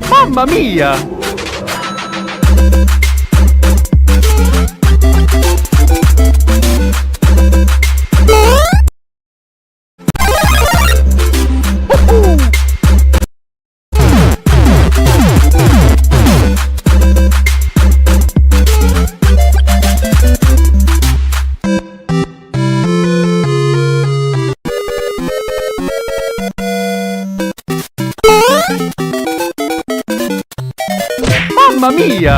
Mamma mia! Mamma mia!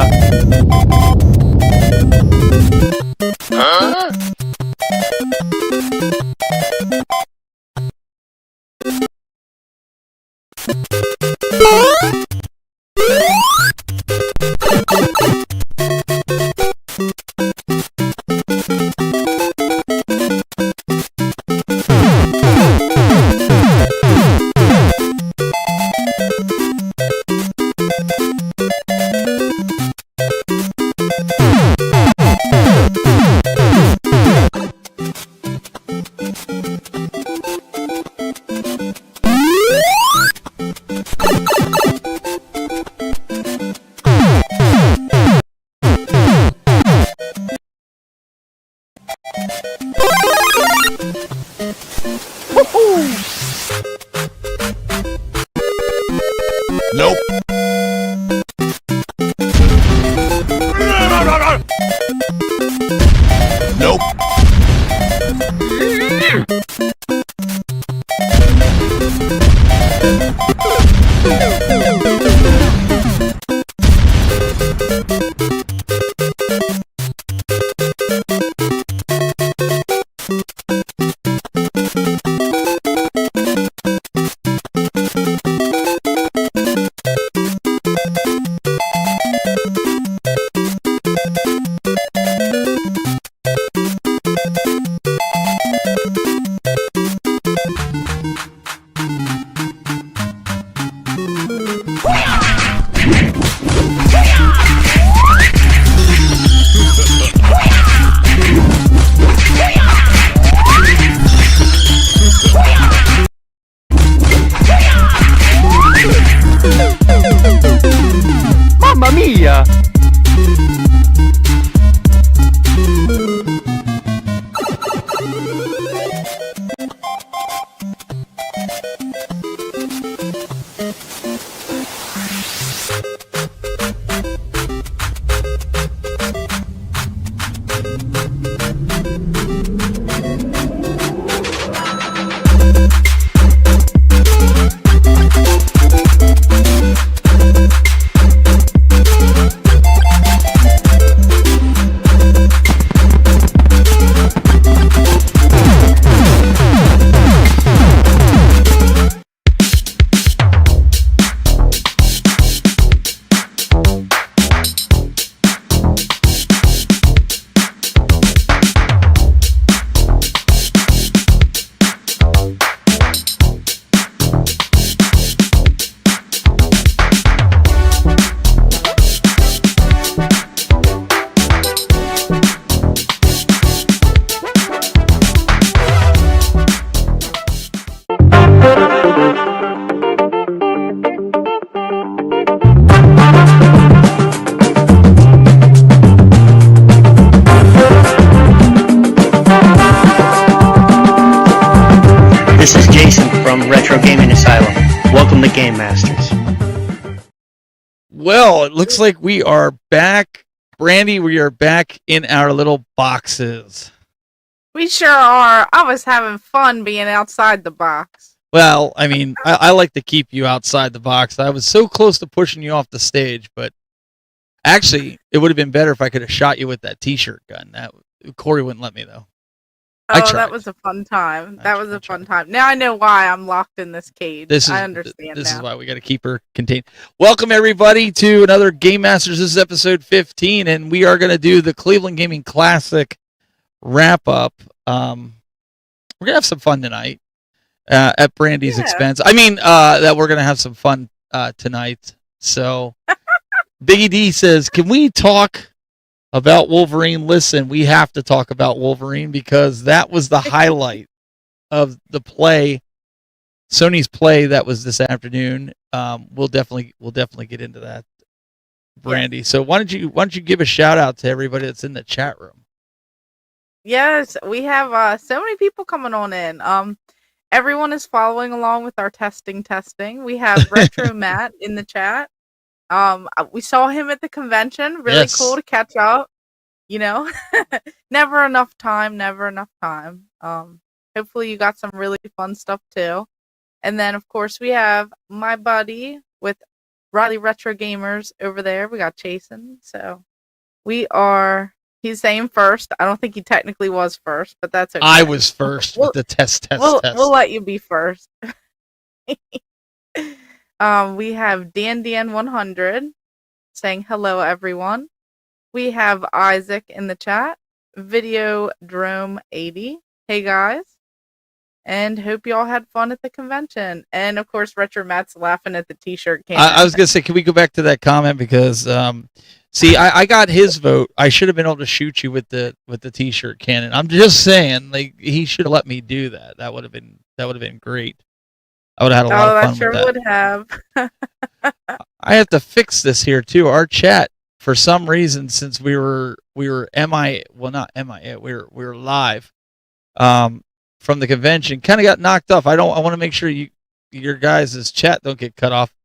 Nope. Nope. Mamma mia! This is Jason from Retro Gaming Asylum. Welcome to Game Masters. Well, it looks like we are back. Brandy, we are back in our little boxes. We sure are. I was having fun being outside the box. Well, I mean, I like to keep you outside the box. I was so close to pushing you off the stage, but actually, it would have been better if I could have shot you with that T-shirt gun. That Corey wouldn't let me though. I Oh, tried. that was a fun time. I That was tried. a fun time. Now I know why I'm locked in this cage. I understand This now. is why we got to keep her contained. Welcome everybody to another Game Masters. This is episode 15, and we are going to do the Cleveland Gaming Classic wrap up. We're gonna have some fun tonight at Brandy's expense. I mean, that we're gonna have some fun tonight. So, Biggie D says, "Can we talk about Wolverine?" Listen, we have to talk about Wolverine because that was the highlight of the play, Sony's play that was this afternoon. We'll definitely get into that, Brandy. Yeah. So why don't you give a shout out to everybody that's in the chat room? Yes, we have so many people coming on in. Everyone is following along with our testing. We have Retro Matt in the chat. We saw him at the convention. Really Yes. cool to catch up. You know, never enough time. Hopefully you got some really fun stuff too. And then of course we have my buddy with Riley Retro Gamers over there. We got Jason. So he's saying first. I don't think he technically was first, but that's okay. I was first with the test. We'll let you be first. We have Dan100 saying hello everyone. We have Isaac in the chat. Video Drome 80. Hey guys. And hope you all had fun at the convention. And of course Retro Matt's laughing at the t-shirt cannon. I was gonna say, can we go back to that comment because see, I got his vote. I should have been able to shoot you with the t-shirt cannon. I'm just saying, like, he should have let me do that. That would have been great. I would have had a lot of fun that sure with that. would have. I have to fix this here too. Our chat, for some reason, since we were MIA, well, not MIA, we were live from the convention, kind of got knocked off. I want to make sure your guys' chat don't get cut off.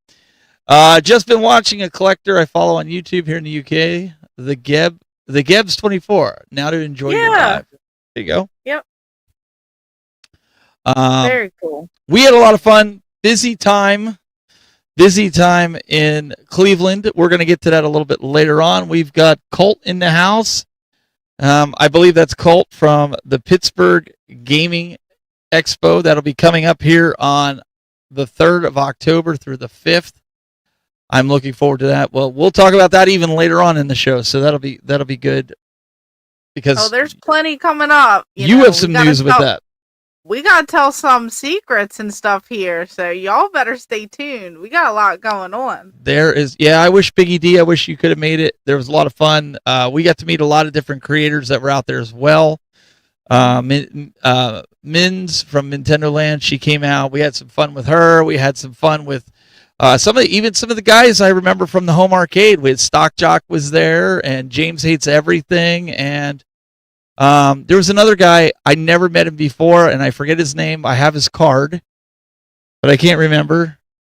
Just been watching a collector I follow on YouTube here in the UK, the Gebs 24. Now to enjoy your live. There you go. Yep. Very cool. We had a lot of fun. Busy time in Cleveland. We're going to get to that a little bit later on. We've got Colt in the house. I believe that's Colt from the Pittsburgh Gaming Expo. That'll be coming up here on the 3rd of October through the 5th. I'm looking forward to that. Well, we'll talk about that even later on in the show, so that'll be good. Because there's plenty coming up. You have some news with that. We gotta tell some secrets and stuff here, so y'all better stay tuned. We got a lot going on. There is, I wish Biggie D, I wish you could have made it. There was a lot of fun. We got to meet a lot of different creators that were out there as well. Mins from Nintendo Land, she came out. We had some fun with her. We had some fun with some of the guys I remember from the home arcade. We had Stock Jock was there, and James Hates Everything, and there was another guy. I never met him before, and I forget his name. I have his card, but I can't remember.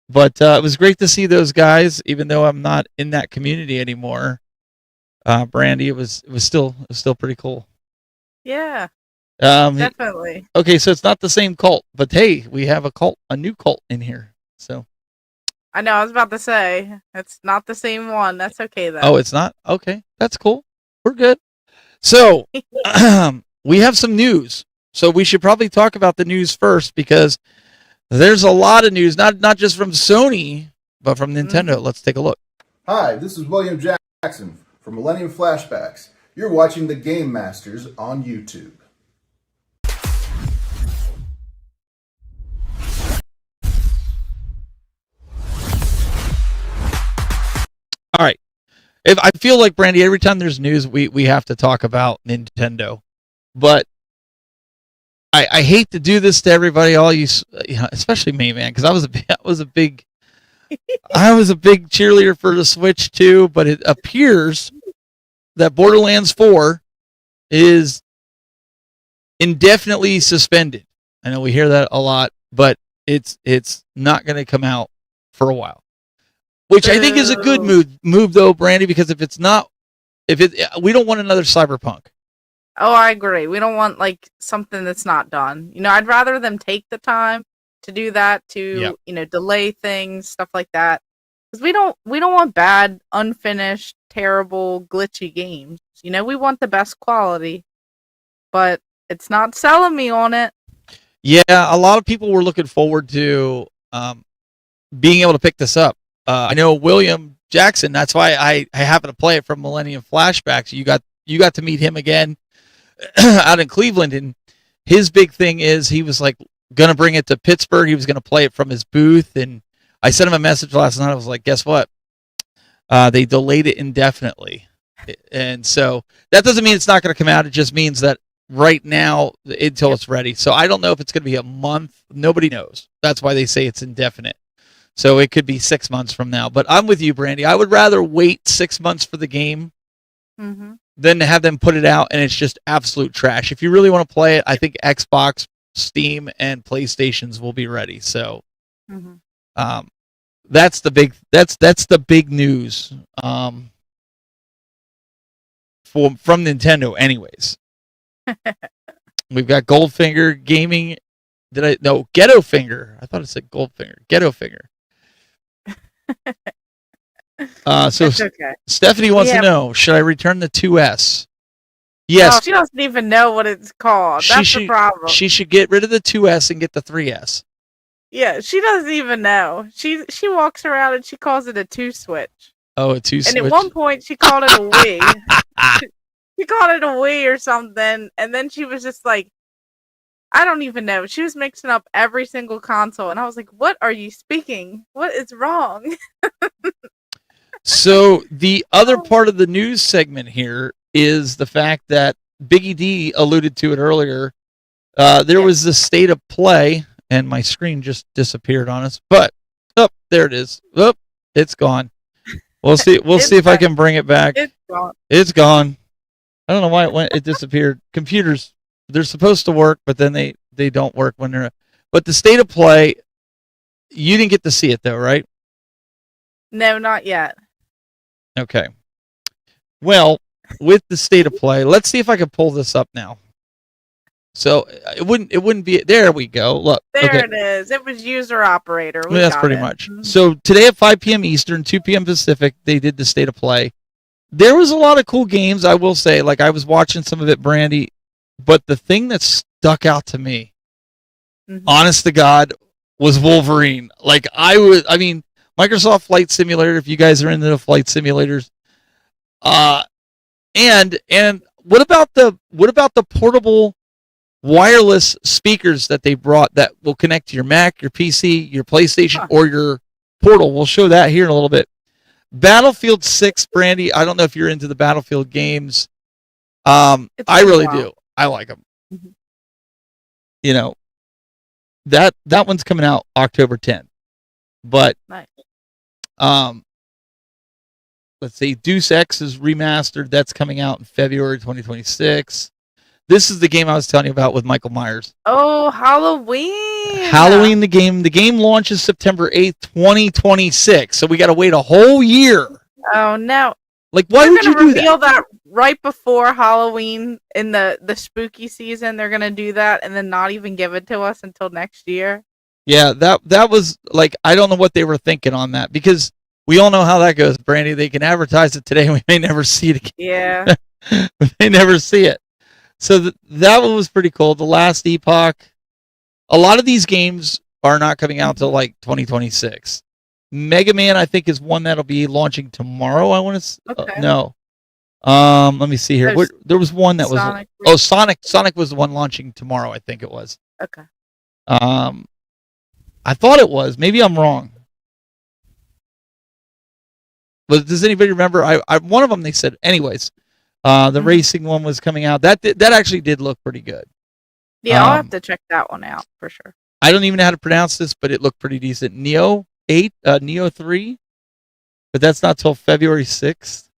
But it was great to see those guys, even though I'm not in that community anymore. Brandy, it was still pretty cool. Yeah, definitely. Okay, so it's not the same cult, but hey, we have a new cult in here. So I know. I was about to say it's not the same one. That's okay though. Oh, it's not? Okay, that's cool. We're good. So we have some news. So we should probably talk about the news first because there's a lot of news, not just from Sony, but from Nintendo. Mm-hmm. Let's take a look. Hi, this is William Jackson from Millennium Flashbacks. You're watching the Game Masters on YouTube. All right. If I feel like, Brandy, every time there's news, we have to talk about Nintendo. But I hate to do this to everybody, all you know, especially me, man, because I was a big cheerleader for the Switch too. But it appears that Borderlands 4 is indefinitely suspended. I know we hear that a lot, but it's not going to come out for a while. Which I think is a good move though, Brandy, because we don't want another Cyberpunk. Oh, I agree. We don't want like something that's not done. You know, I'd rather them take the time to do that Yep. to delay things, stuff like that. Because we don't want bad, unfinished, terrible, glitchy games. We want the best quality, but it's not selling me on it. Yeah, a lot of people were looking forward to being able to pick this up. I know William Jackson. That's why I happen to play it from Millennium Flashbacks. You got to meet him again out in Cleveland, and his big thing is he was like gonna bring it to Pittsburgh. He was gonna play it from his booth, and I sent him a message last night. I was like, guess what? They delayed it indefinitely, and so that doesn't mean it's not going to come out. It just means that right now until it's ready. So I don't know if it's going to be a month. Nobody knows. That's why they say it's indefinite. So it could be 6 months from now. But I'm with you, Brandy. I would rather wait 6 months for the game than to have them put it out and it's just absolute trash. If you really want to play it, I think Xbox, Steam, and PlayStations will be ready. So that's the big news from Nintendo anyways. We've got Goldfinger Gaming. Ghetto Finger. I thought it said Goldfinger. Ghetto Finger. So okay. Stephanie wants to know, should I return the 2S? Yes. Oh, she doesn't even know what it's called. That's the problem. She should get rid of the 2S and get the 3S. Yeah, she doesn't even know. She walks around and she calls it a 2-switch. Oh, a 2-switch. And at one point she called it a Wii. She called it a Wii or something, and then she was just like, I don't even know. She was mixing up every single console, and I was like, what are you speaking? What is wrong? So the other part of the news segment here is the fact that Biggie D alluded to it earlier. There was the state of play, and my screen just disappeared on us. But there it is. It's gone. We'll see. We'll see if I can bring it back. It's gone. It's gone. I don't know why it disappeared. Computers, they're supposed to work, but then they don't work when they're. But the state of play, you didn't get to see it though, right? No, not yet. Okay. Well, with the state of play, let's see if I can pull this up now. So it wouldn't be. There we go. Look. There it is. It was user operator. That's pretty much. So today at 5 p.m. Eastern, 2 p.m. Pacific, they did the state of play. There was a lot of cool games, I will say. Like I was watching some of it, Brandy, but the thing that stuck out to me, honest to God, was Wolverine. Like Microsoft Flight Simulator. If you guys are into the flight simulators, and what about the portable wireless speakers that they brought that will connect to your Mac, your PC, your PlayStation, or your Portal? We'll show that here in a little bit. Battlefield 6, Brandy. I don't know if you're into the Battlefield games. I really do. I like them. You know, that one's coming out October 10th. But nice. Let's see, Deus Ex is remastered. That's coming out in February 2026. This is the game I was telling you about with Michael Myers. Oh, Halloween! Halloween, the game. The game launches September 8th, 2026. So we got to wait a whole year. Oh, no. Like, why would you do that? They're going to reveal that right before Halloween in the spooky season. They're going to do that and then not even give it to us until next year. Yeah, that was, like, I don't know what they were thinking on that. Because we all know how that goes, Brandy. They can advertise it today and we may never see it again. Yeah. We may never see it. So that one was pretty cool. The Last Epoch. A lot of these games are not coming out till like 2026. Mega Man, I think, is one that'll be launching tomorrow. I want to. Okay. No. Let me see here. There was one that Sonic. was. Sonic. Sonic was the one launching tomorrow. I think it was. Okay. I thought it was. Maybe I'm wrong. But does anybody remember? I one of them they said. Anyways. The racing one was coming out. That actually did look pretty good. Yeah, I'll have to check that one out for sure. I don't even know how to pronounce this, but it looked pretty decent. Neo 3, but that's not till February 6th.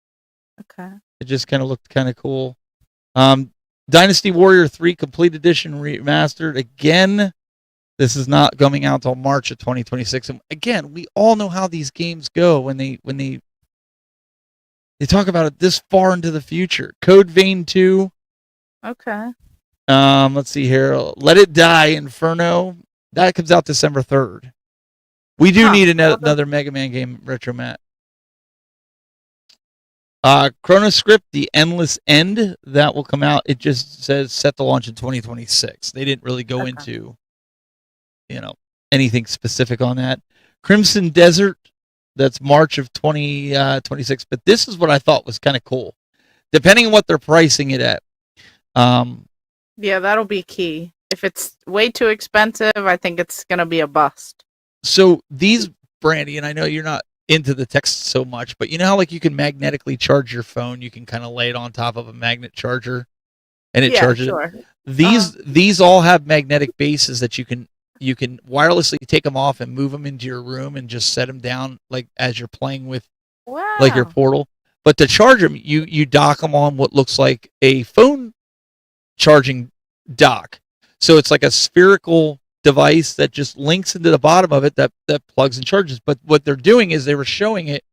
Okay. It just kind of looked kind of cool. Dynasty Warrior 3 Complete Edition Remastered. Again, this is not coming out till March of 2026. And again, we all know how these games go when they talk about it this far into the future. Code Vein 2. Okay. Let's see here. Let It Die Inferno. That comes out December 3rd. We do need Well, another Mega Man game, Retro Matt. Chronoscript, The Endless End, that will come out. It just says set to launch in 2026. They didn't really go into, anything specific on that. Crimson Desert, that's March of 2026. But this is what I thought was kind of cool. Depending on what they're pricing it at. Yeah, that'll be key. If it's way too expensive, I think it's going to be a bust. So these, Brandy, and I know you're not into the text so much, but you know how like you can magnetically charge your phone? You can kind of lay it on top of a magnet charger and it charges sure. it. These all have magnetic bases that you can wirelessly take them off and move them into your room and just set them down like as you're playing with like your Portal. But to charge them, you dock them on what looks like a phone charging dock. So it's like a spherical device that just links into the bottom of it that plugs and charges. But what they're doing is they were showing it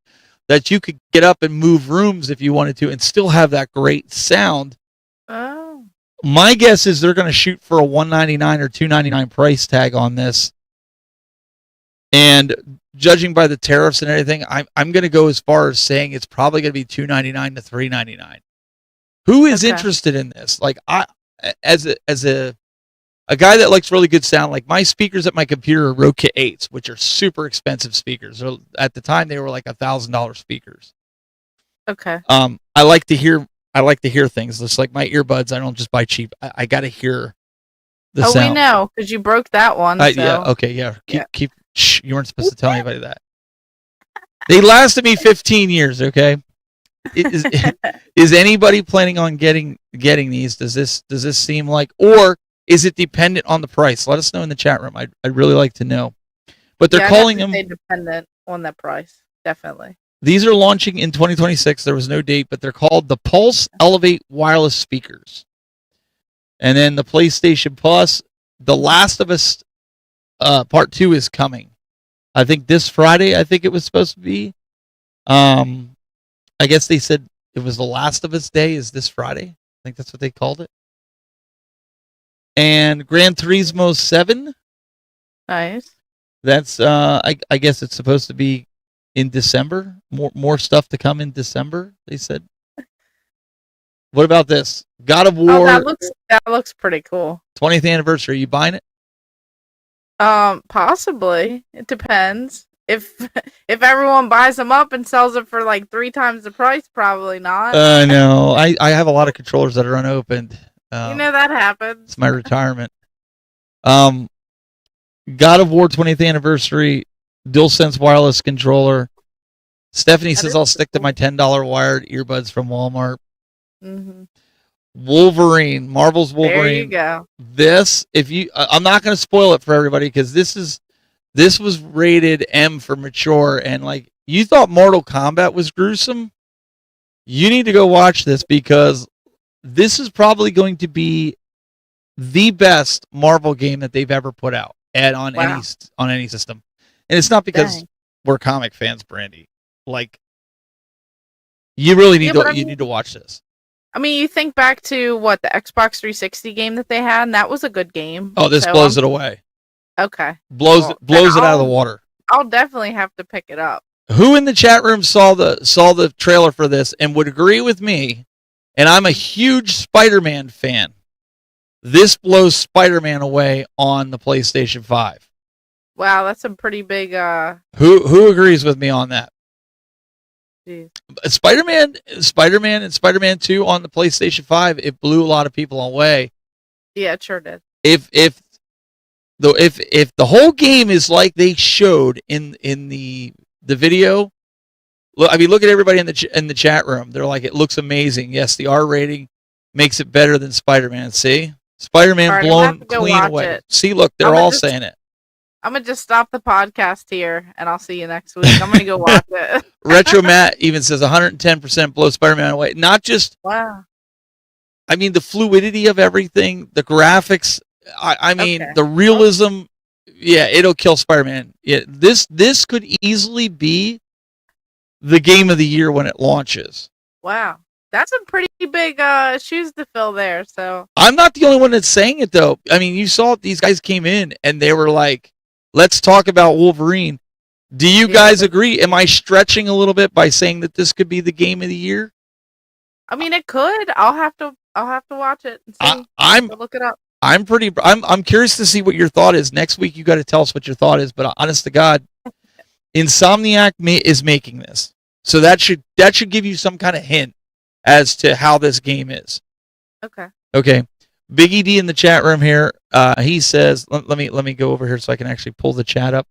that you could get up and move rooms if you wanted to and still have that great sound. Oh. My guess is they're going to shoot for a $199 or $299 price tag on this. And judging by the tariffs and everything, I'm going to go as far as saying it's probably going to be $299 to $399. Who is interested in this? Like I, as a guy that likes really good sound, like my speakers at my computer are Rokit 8s, which are super expensive speakers. At the time, they were like $1,000 speakers. Okay. I like to hear things. Just like my earbuds, I don't just buy cheap. I got to hear the sound. We know because you broke that one. So. Yeah. Okay. Yeah. Keep. Shh, you weren't supposed to tell anybody that. They lasted me 15 years. Okay. Is anybody planning on getting these? Does this seem like, or is it dependent on the price? Let us know in the chat room. I'd really like to know. But they're calling them dependent on the price. Definitely. These are launching in 2026. There was no date, but they're called the Pulse Elevate wireless speakers. And then the PlayStation Plus, The Last of Us Part 2 is coming. I think this Friday, I think it was supposed to be. I guess they said it was The Last of Us Day is this Friday. I think that's what they called it. And Gran Turismo 7. Nice. That's I guess it's supposed to be in December. More stuff to come in December, they said. What about this? God of War. Oh, that looks pretty cool. 20th anniversary. Are you buying it? Possibly. It depends. If everyone buys them up and sells it for like 3 times the price, probably not. No. I have a lot of controllers that are unopened. That happens. It's my retirement. God of War 20th anniversary, DualSense wireless controller. Stephanie says I'll stick to my $10 wired earbuds from Walmart. Mm-hmm. Wolverine, Marvel's Wolverine. There you go. This, I'm not going to spoil it for everybody because this was rated M for mature, and like you thought Mortal Kombat was gruesome. You need to go watch this because this is probably going to be the best Marvel game that they've ever put out on any system. And it's not because we're comic fans, Brandy. Like you really need need to watch this. I mean, you think back to the Xbox 360 game that they had, and that was a good game. Oh, this blows it away. Okay. Blows it out of the water. I'll definitely have to pick it up. Who in the chat room saw the trailer for this and would agree with me? And I'm a huge Spider-Man fan. This blows Spider-Man away on the PlayStation 5. Wow, that's a pretty big Who agrees with me on that? Geez. Spider-Man and Spider-Man 2 on the PlayStation 5, it blew a lot of people away. Yeah, it sure did. If the whole game is like they showed in the video, look at everybody in the chat room. They're like, it looks amazing. Yes, the R rating makes it better than Spider-Man. See, Spider-Man blown clean away. See, look, they're all saying it. I'm going to just stop the podcast here, and I'll see you next week. I'm going to go watch it. Retro Matt even says 110% blow Spider-Man away. Not just... Wow. I mean, the fluidity of everything, the graphics, I mean, the realism, it'll kill Spider-Man. Yeah, this could easily be the game of the year when it launches. Wow. That's a pretty big shoes to fill there. So I'm not the only one that's saying it though. I mean, you saw these guys came in and they were like, "Let's talk about Wolverine." Do you guys agree? Am I stretching a little bit by saying that this could be the game of the year? I mean, it could. I'll have to watch it and see. I'm look it up. I'm curious to see what your thought is. Next week you got to tell us what your thought is, but honest to God, Insomniac is making this. So that should give you some kind of hint as to how this game is. Okay. Okay. Biggie D in the chat room here. He says, let me go over here so I can actually pull the chat up.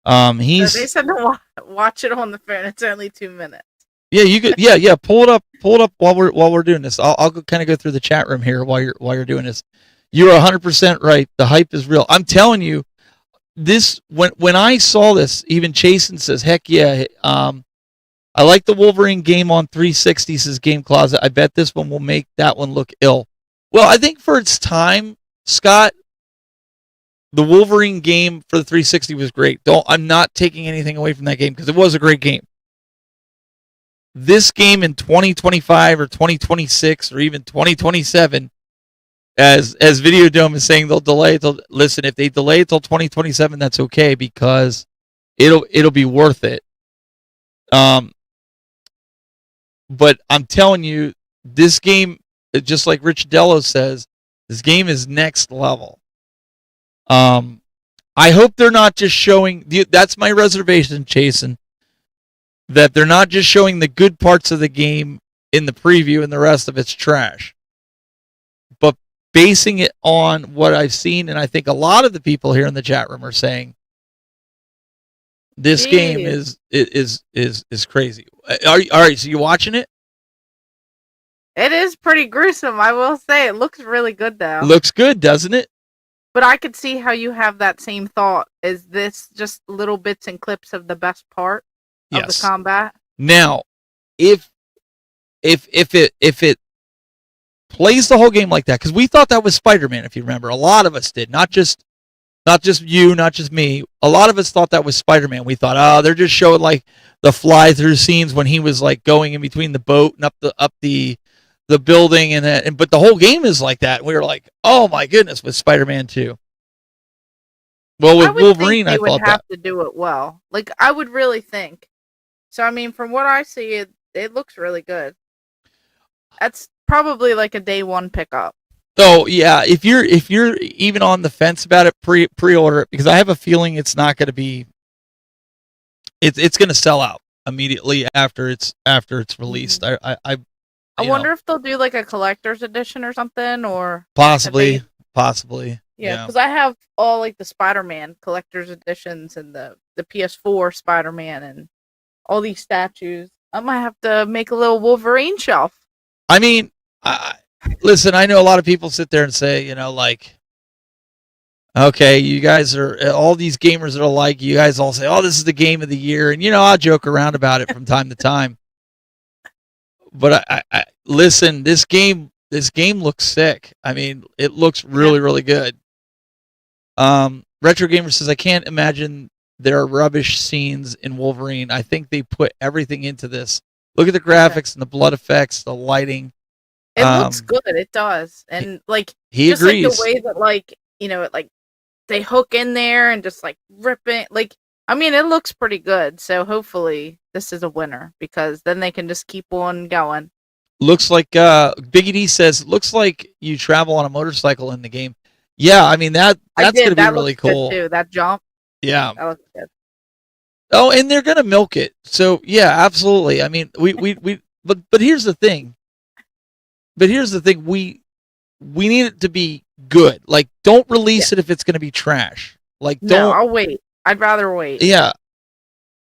They said to watch it on the phone. It's only 2 minutes. Yeah, you could. Yeah. Pull it up while we're doing this. I'll kind of go through the chat room here while you're doing this. You're 100% right. The hype is real. I'm telling you, this when I saw this, even Chasen says, "Heck yeah." I like the Wolverine game on 360, says Game Closet. I bet this one will make that one look ill. Well, I think for its time, Scott, the Wolverine game for the 360 was great. I'm not taking anything away from that game because it was a great game. This game in 2025 or 2026 or even 2027, as Videodome is saying, they'll delay it. Listen, if they delay it till 2027, that's okay because it'll be worth it. But I'm telling you, this game, just like Rich Dello says, this game is next level. I hope they're not just showing. That's my reservation, Chasen. That they're not just showing the good parts of the game in the preview and the rest of it's trash. But basing it on what I've seen, and I think a lot of the people here in the chat room are saying, this game is crazy. All right, so you watching it? It is pretty gruesome, I will say. It looks really good, though. Looks good, doesn't it? But I could see how you have that same thought. Is this just little bits and clips of the best part of the combat? Now, if it plays the whole game like that, because we thought that was Spider-Man, if you remember, a lot of us did, not just you, not just me. A lot of us thought that was Spider-Man. We thought, oh, they're just showing like the fly-through scenes when he was like going in between the boat and up the building but the whole game is like that. And we were like, oh my goodness, with Spider-Man 2. Well, with Wolverine, I thought that. They would have to do it well. Like, I would really think. So, I mean, from what I see, it looks really good. That's probably like a day one pickup. So yeah, if you're even on the fence about it, pre-order it, because I have a feeling it's not going to be. It's going to sell out immediately after it's released. I wonder if they'll do like a collector's edition or something, or possibly. Yeah, because I have all like the Spider-Man collector's editions and the PS4 Spider-Man and all these statues. I might have to make a little Wolverine shelf. I mean, listen, I know a lot of people sit there and say, like, okay, you guys are, all these gamers that are like, you guys all say, oh, this is the game of the year. And, I'll joke around about it from time to time. But I listen, this game looks sick. I mean, it looks really, really good. Retro Gamer says, I can't imagine there are rubbish scenes in Wolverine. I think they put everything into this. Look at the graphics and the blood effects, the lighting. It looks good. It does. And like, he just agrees. Like the way that like, it like they hook in there and just like rip it. Like, I mean, it looks pretty good. So hopefully this is a winner because then they can just keep on going. Looks like Biggie D says, looks like you travel on a motorcycle in the game. Yeah, I mean that's going to be really cool. Too. That jump. Yeah. That looks good. Oh, and they're going to milk it. So, yeah, absolutely. I mean, but here's the thing. We need it to be good. Like, don't release it if it's going to be trash. Like, don't. No, I'll wait. I'd rather wait. Yeah.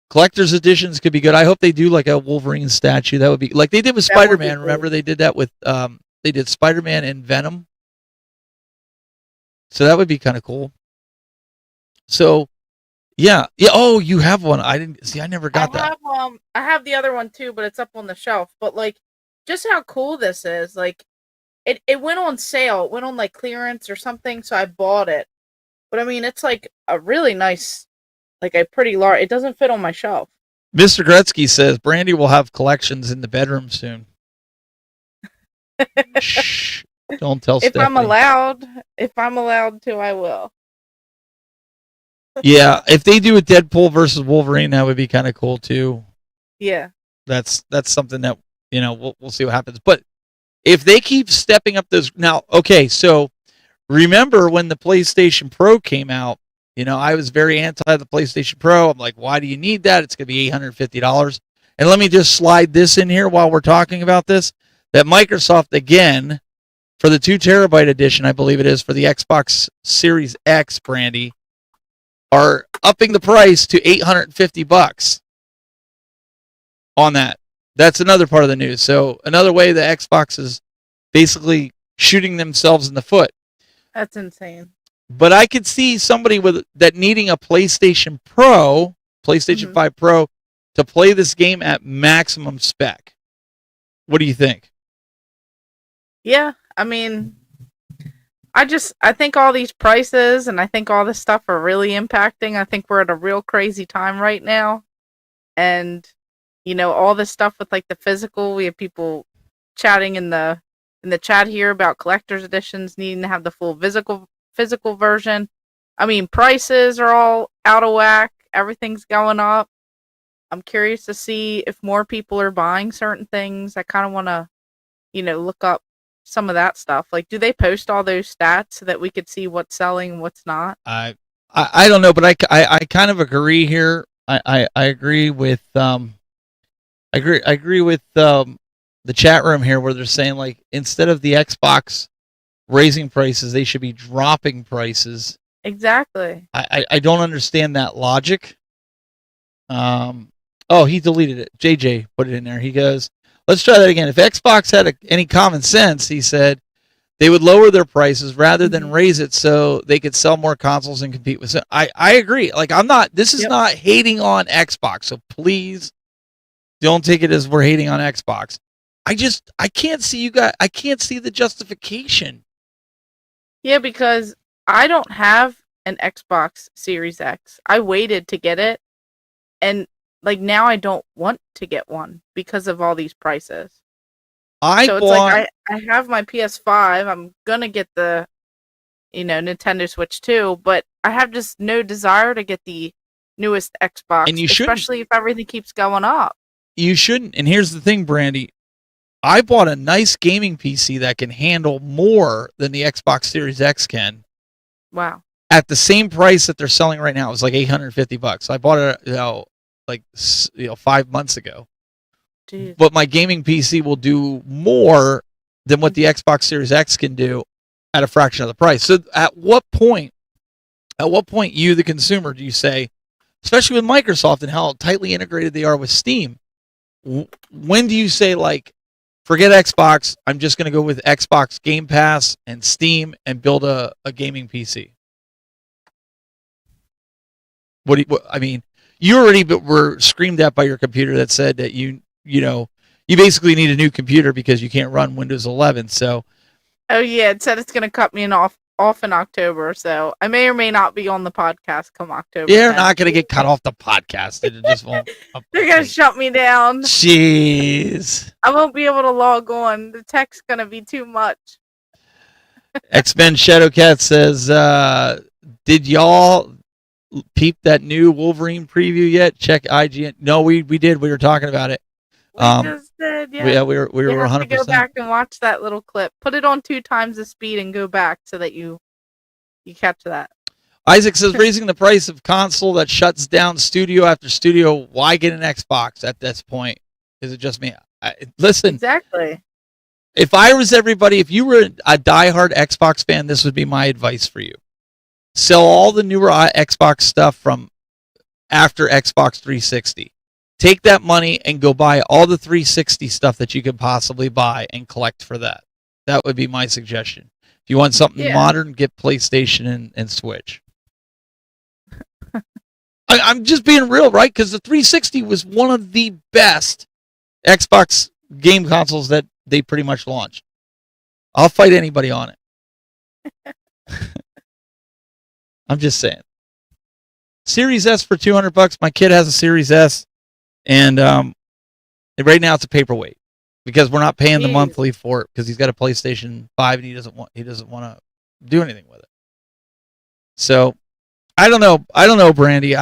Collector's editions could be good. I hope they do like a Wolverine statue. That would be like they did with Spider-Man. Remember they did that with they did Spider-Man and Venom. So that would be kind of cool. So yeah. Oh, you have one. I didn't see. I never got that. I have the other one too, but it's up on the shelf. But like, just how cool this is. Like, it went on sale. It went on like clearance or something, so I bought it. But I mean, it's like a really nice, like a pretty large. It doesn't fit on my shelf. Mr. Gretzky says Brandy will have collections in the bedroom soon. Shh. Don't tell If I'm Stephanie. if I'm allowed to, I will. Yeah, if they do a Deadpool versus Wolverine, that would be kind of cool too. Yeah. That's something that we'll see what happens. But if they keep stepping up those now, okay, so remember when the PlayStation Pro came out? I was very anti the PlayStation Pro. I'm like, why do you need that? It's going to be $850. And let me just slide this in here while we're talking about this. That Microsoft, again, for the 2 terabyte edition, I believe it is, for the Xbox Series X, Brandy, are upping the price to $850 on that. That's another part of the news. So another way the Xbox is basically shooting themselves in the foot. That's insane. But I could see somebody with that needing a PlayStation Pro, PlayStation 5 Pro, to play this game at maximum spec. What do you think? Yeah, I mean, I think all these prices and I think all this stuff are really impacting. I think we're at a real crazy time right now. And, all this stuff with like the physical, we have people chatting in the chat here about collector's editions needing to have the full physical version. I mean, prices are all out of whack. Everything's going up. I'm curious to see if more people are buying certain things. I kind of want to, look up some of that stuff. Like, do they post all those stats so that we could see what's selling and what's not? I don't know, but I kind of agree here. I agree with I agree with the chat room here where they're saying like instead of the Xbox raising prices, they should be dropping prices. Exactly. I don't understand that logic. Oh, he deleted it. JJ put it in there. He goes, let's try that again. If Xbox had any common sense, he said, they would lower their prices rather than raise it so they could sell more consoles and compete with. I agree. Like this is not hating on Xbox. So please don't take it as we're hating on Xbox. I can't see I can't see the justification. Yeah, because I don't have an Xbox Series X. I waited to get it. And like now I don't want to get one because of all these prices. I have my PS5. I'm gonna get the Nintendo Switch too, but I have just no desire to get the newest Xbox, and especially if everything keeps going up. You shouldn't. And here's the thing, Brandy. I bought a nice gaming PC that can handle more than the Xbox Series X can. Wow. At the same price that they're selling right now, it was like $850. I bought it 5 months ago. Jeez. But my gaming PC will do more than what the Xbox Series X can do at a fraction of the price. So at what point you, the consumer, do you say, especially with Microsoft and how tightly integrated they are with Steam, when do you say, like, forget Xbox, I'm just going to go with Xbox Game Pass and Steam and build a gaming PC? I mean, you already were screamed at by your computer that said that you basically need a new computer because you can't run Windows 11. So, oh yeah, it said it's going to cut me off in October. So I may or may not be on the podcast come October. You're not going to get cut off the podcast. It just won't. They're going to shut me down. Jeez. I won't be able to log on. The tech's going to be too much. X-Men Shadowcat says, did y'all peep that new Wolverine preview yet? Check IGN. No, we did. We were talking about it. We just did, yeah. We were 100%. Go back and watch that little clip. Put it on 2 times the speed and go back so that you catch that. Isaac says, raising the price of console that shuts down studio after studio. Why get an Xbox at this point? Is it just me? Listen. Exactly. If I was everybody, if you were a diehard Xbox fan, this would be my advice for you. Sell all the newer Xbox stuff from after Xbox 360. Take that money and go buy all the 360 stuff that you could possibly buy and collect for that. That would be my suggestion. If you want something modern, get PlayStation and Switch. I'm just being real, right? Because the 360 was one of the best Xbox game consoles that they pretty much launched. I'll fight anybody on it. I'm just saying. Series S for $200. My kid has a Series S. And right now it's a paperweight because we're not paying the Jeez. monthly for it because he's got a PlayStation 5 and he doesn't want to do anything with it. So I don't know, Brandy.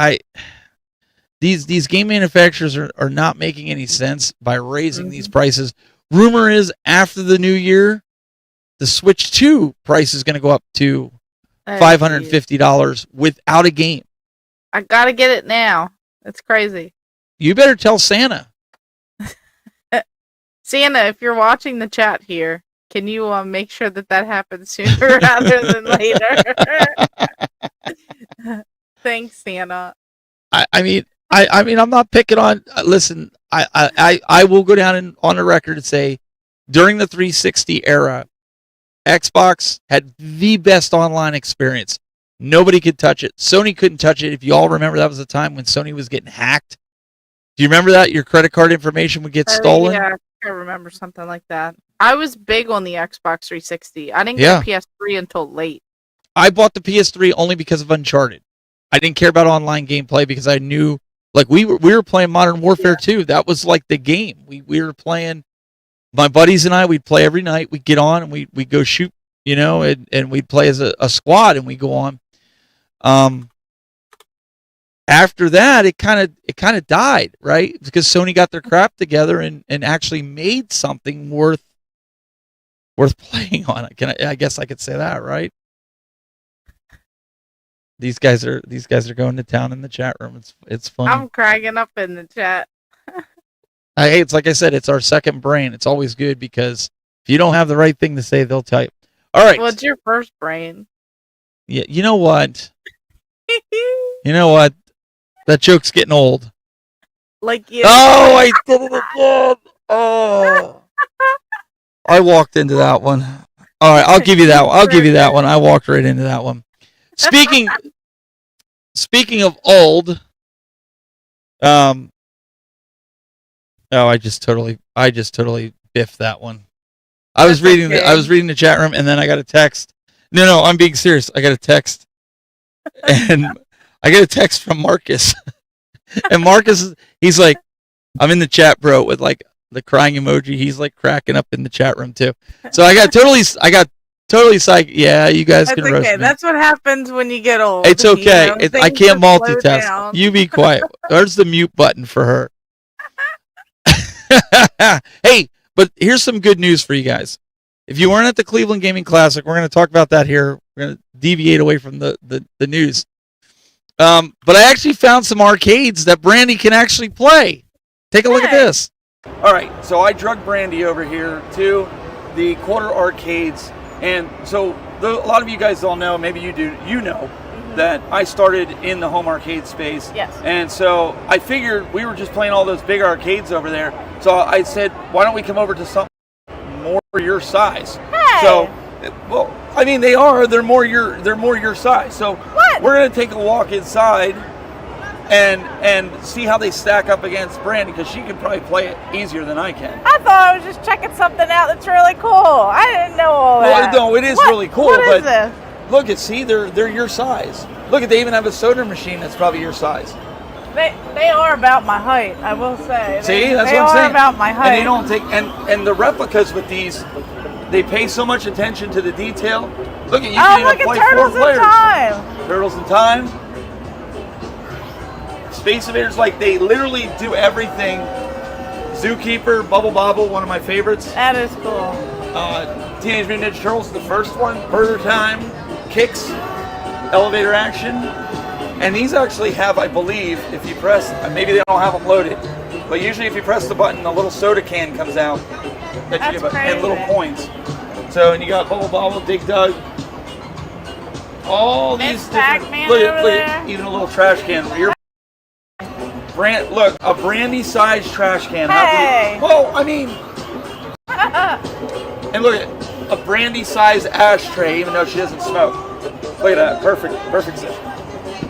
These game manufacturers are not making any sense by raising these prices. Rumor is after the new year, the Switch 2 price is going to go up to $550 without a game. I gotta get it now. It's crazy. You better tell Santa. Santa, if you're watching the chat here, can you make sure that happens sooner rather than later? Thanks, Santa. I mean, I'm not picking on. Listen, I will go down on the record and say, during the 360 era, Xbox had the best online experience. Nobody could touch it. Sony couldn't touch it. If you all remember, that was the time when Sony was getting hacked. Do you remember that? Your credit card information would get stolen? Yeah, I remember something like that. I was big on the Xbox 360. I didn't get a PS3 until late. I bought the PS3 only because of Uncharted. I didn't care about online gameplay because I knew, like, we were playing Modern Warfare 2. That was like the game. We were playing. My buddies and I, we'd play every night. We'd get on and we'd go shoot, and we'd play as a squad and we go on. After that, it kind of died, right? Because Sony got their crap together and actually made something worth playing on. I guess I could say that, right? These guys are going to town in the chat room. It's funny. I'm cracking up in the chat. It's like I said, it's our second brain. It's always good because if you don't have the right thing to say, they'll tell you. All right. What's your first brain? Yeah, you know what? That joke's getting old. Like you. Oh, I did it again. Oh. I walked into that one. All right, I'll give you that one. I walked right into that one. Speaking of old, I just totally biffed that one. I was reading the chat room and then I got a text. No, I'm being serious. I got a text. And I get a text from Marcus. And Marcus, he's like, I'm in the chat, bro, with like the crying emoji. He's like cracking up in the chat room too. So I got totally psyched. Yeah, you guys can roast me. That's what happens when you get old. It's okay. I can't multitask. Down. You be quiet. There's the mute button for her. Hey, but here's some good news for you guys. If you weren't at the Cleveland Gaming Classic, we're going to talk about that here. We're going to deviate away from the news. But I actually found some arcades that Brandy can actually play. Take a look at this. All right, so I drug Brandy over here to the Quarter Arcades. And so a lot of you guys don't know, maybe you do, that I started in the home arcade space. Yes. And so I figured we were just playing all those big arcades over there. So I said, why don't we come over to something more your size? Hey. So, well, I mean, they're more your size. So we're going to take a walk inside and see how they stack up against Brandy, because she can probably play it easier than I can. I thought I was just checking something out that's really cool. I didn't know all that. Well, no, it is really cool. What but is this? Look at, see, they're your size. Look at, they even have a soda machine that's probably your size. They are about my height, I will say. See, that's they what I'm saying. They are about my height. And they don't take, and the replicas with these, they pay so much attention to the detail. Look at, you can even play Turtles 4 players. In Time. Turtles in Time. Space Invaders, like, they literally do everything. Zookeeper, Bubble Bobble, one of my favorites. That is cool. Teenage Mutant Ninja Turtles, the first one. Further Time, Kicks, Elevator Action. And these actually have, I believe, if you press, maybe they don't have them loaded, but usually if you press the button, a little soda can comes out that you give and little coins. So, and you got Bubble Bobble, Dig Dug, all these different, look at, even a little trash can. Look, a Brandy-sized trash can. Hey. Well, I mean, and look at a Brandy-sized ashtray, even though she doesn't smoke. Look at that, perfect set.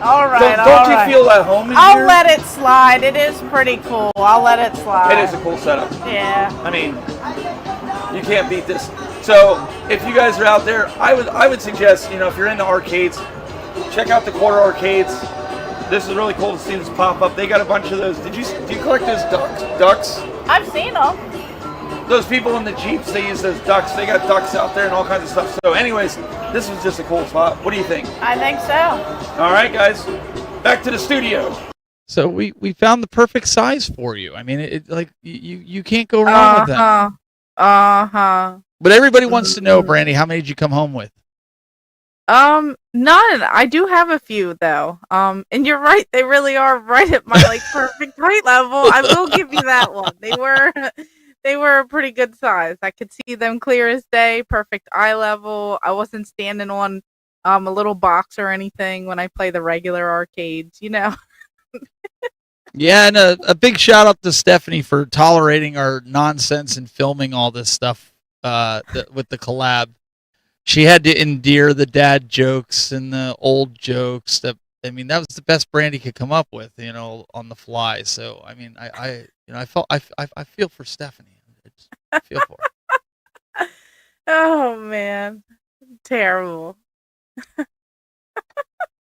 All right, don't you feel at home in here? I'll let it slide. It is pretty cool. I'll let it slide. It is a cool setup. Yeah. I mean, you can't beat this. So, if you guys are out there, I would suggest, if you're into arcades, check out the Quarter Arcades. this is really cool to see this pop up. They got a bunch of those. Do you collect those ducks? I've seen them. Those people in the Jeeps, they use those ducks. They got ducks out there and all kinds of stuff. So anyways, this was just a cool spot. What do you think? I think so. All right, guys, back to the studio. So we found the perfect size for you. I mean, it like you can't go wrong with them. But everybody wants to know, Brandy, how many did you come home with? None. I do have a few though. And you're right, they really are right at my like perfect height level. I will give you that one. They were a pretty good size. I could see them clear as day, perfect eye level. I wasn't standing on a little box or anything when I play the regular arcades, you know. Yeah, and a big shout out to Stephanie for tolerating our nonsense and filming all this stuff with the collab. She had to endear the dad jokes and the old jokes. That was the best Brandy could come up with, on the fly. So I mean, I feel for Stephanie. I feel for her. Oh man, terrible.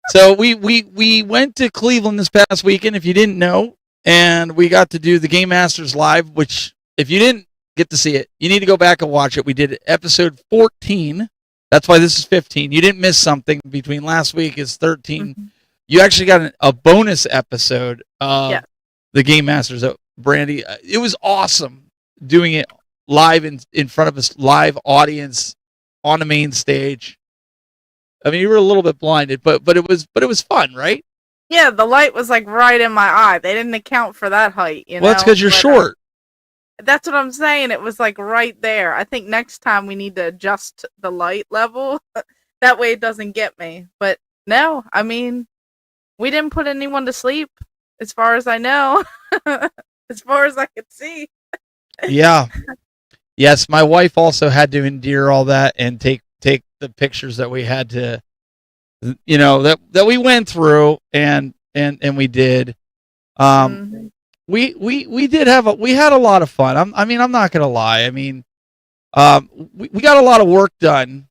So we went to Cleveland this past weekend, if you didn't know, and we got to do the Game Masters Live, which if you didn't get to see it, you need to go back and watch it. We did episode 14. That's why this is 15. You didn't miss something. Between last week is 13. Mm-hmm. You actually got a bonus episode of the Game Masters. Brandy, it was awesome doing it live in front of a live audience on the main stage. I mean, you were a little bit blinded, but it was fun, right? Yeah, the light was like right in my eye. They didn't account for that height, Well, that's because you're short. That's what I'm saying. It was like right there. I think next time we need to adjust the light level. That way it doesn't get me. But no, I mean, we didn't put anyone to sleep, as far as I know. As far as I could see. Yeah. Yes, my wife also had to endure all that and take the pictures that we had to, that we went through and we did. We did we had a lot of fun. I'm not gonna lie. I mean, we got a lot of work done,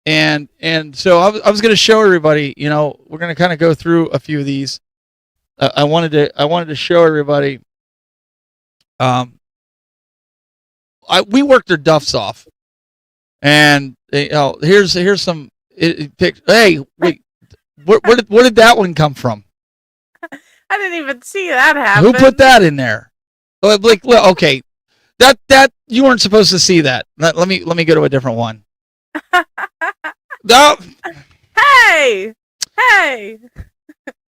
and so I was gonna show everybody. We're gonna kind of go through a few of these. I wanted to show everybody. We worked our duffs off, and here's some pictures. Hey, wait, where did that one come from? I didn't even see that happen. Who put that in there? Like, okay, that you weren't supposed to see that. Let me go to a different one. No. Hey.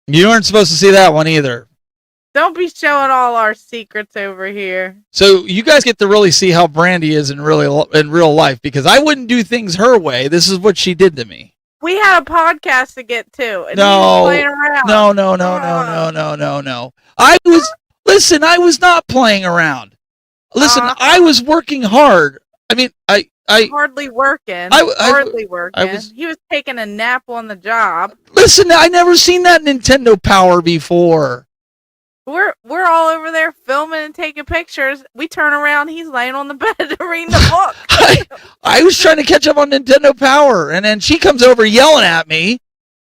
You weren't supposed to see that one either. Don't be showing all our secrets over here. So you guys get to really see how Brandy is in real life, because I wouldn't do things her way. This is what she did to me. We had a podcast to get to, and no, he was playing around. No. I was not playing around. Listen, I was working hard. I mean, I hardly working. Hardly working. He was taking a nap on the job. Listen, I never seen that Nintendo Power before. We're all over there filming and taking pictures. We turn around, he's laying on the bed reading the book. I was trying to catch up on Nintendo Power, and then she comes over yelling at me.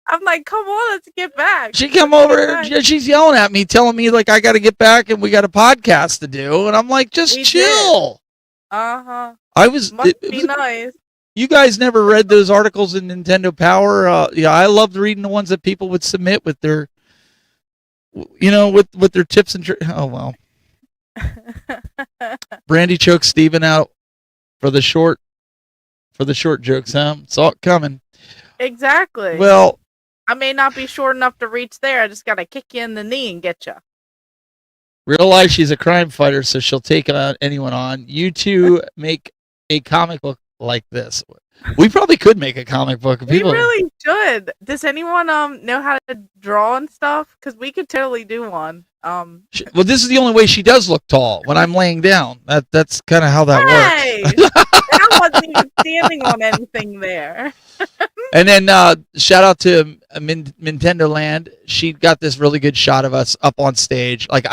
I'm like, come on, let's get back. She come over, she's yelling at me, telling me like I got to get back and we got a podcast to do, and I'm like, just chill. Uh-huh. Must be nice. You guys never read those articles in Nintendo Power? I loved reading the ones that people would submit with their. With their tips and oh well. Brandy choked Steven out for the short jokes, huh? Saw it coming. Exactly. Well, I may not be short enough to reach there. I just gotta kick you in the knee and get you. Real life, she's a crime fighter, so she'll take anyone on. You two make a comic book like this. We probably could make a comic book. We really should. Does anyone know how to draw and stuff? Because we could totally do one. Well, this is the only way she does look tall when I'm laying down. That's kind of how that works. That wasn't even standing on anything there. And then shout out to Nintendo Land. She got this really good shot of us up on stage. Like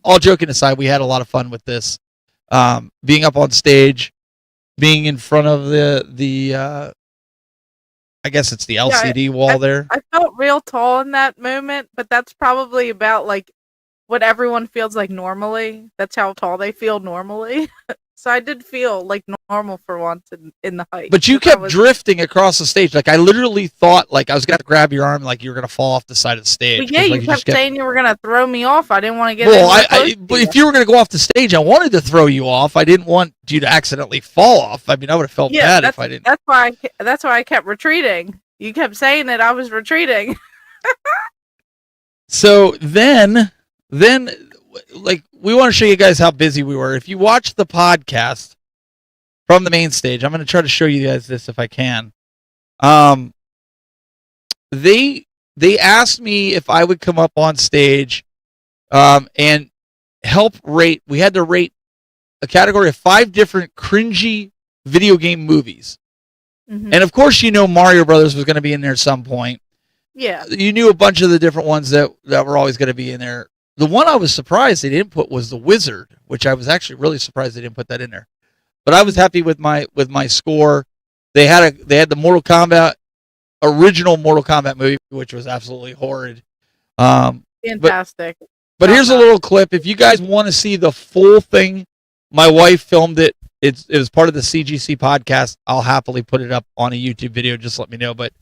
all joking aside, we had a lot of fun with this. Being up on stage. Being in front of the I guess it's the LCD wall there. I felt real tall in that moment, but that's probably about like what everyone feels like normally. That's how tall they feel normally. So I did feel like normal for once in the height. But you kept drifting across the stage. Like I literally thought like I was gonna have to grab your arm, like you were gonna fall off the side of the stage. But yeah, like, you kept saying you were gonna throw me off. I didn't want to get. Well, but if you were gonna go off the stage, I wanted to throw you off. I didn't want you to accidentally fall off. I mean, I would have felt bad if I didn't. That's why I kept retreating. You kept saying that I was retreating. So then, like, we want to show you guys how busy we were. If you watch the podcast from the main stage, I'm going to try to show you guys this if I can. They asked me if I would come up on stage and help rate. We had to rate a category of 5 different cringy video game movies. Mm-hmm. And of course, Mario Brothers was going to be in there at some point. Yeah. You knew a bunch of the different ones that were always going to be in there. The one I was surprised they didn't put was The Wizard, which I was actually really surprised they didn't put that in there. But I was happy with my score. They had the original Mortal Kombat movie, which was absolutely horrid. Fantastic. But here's a little clip. If you guys want to see the full thing, my wife filmed it. It was part of the CGC podcast. I'll happily put it up on a YouTube video. Just let me know. But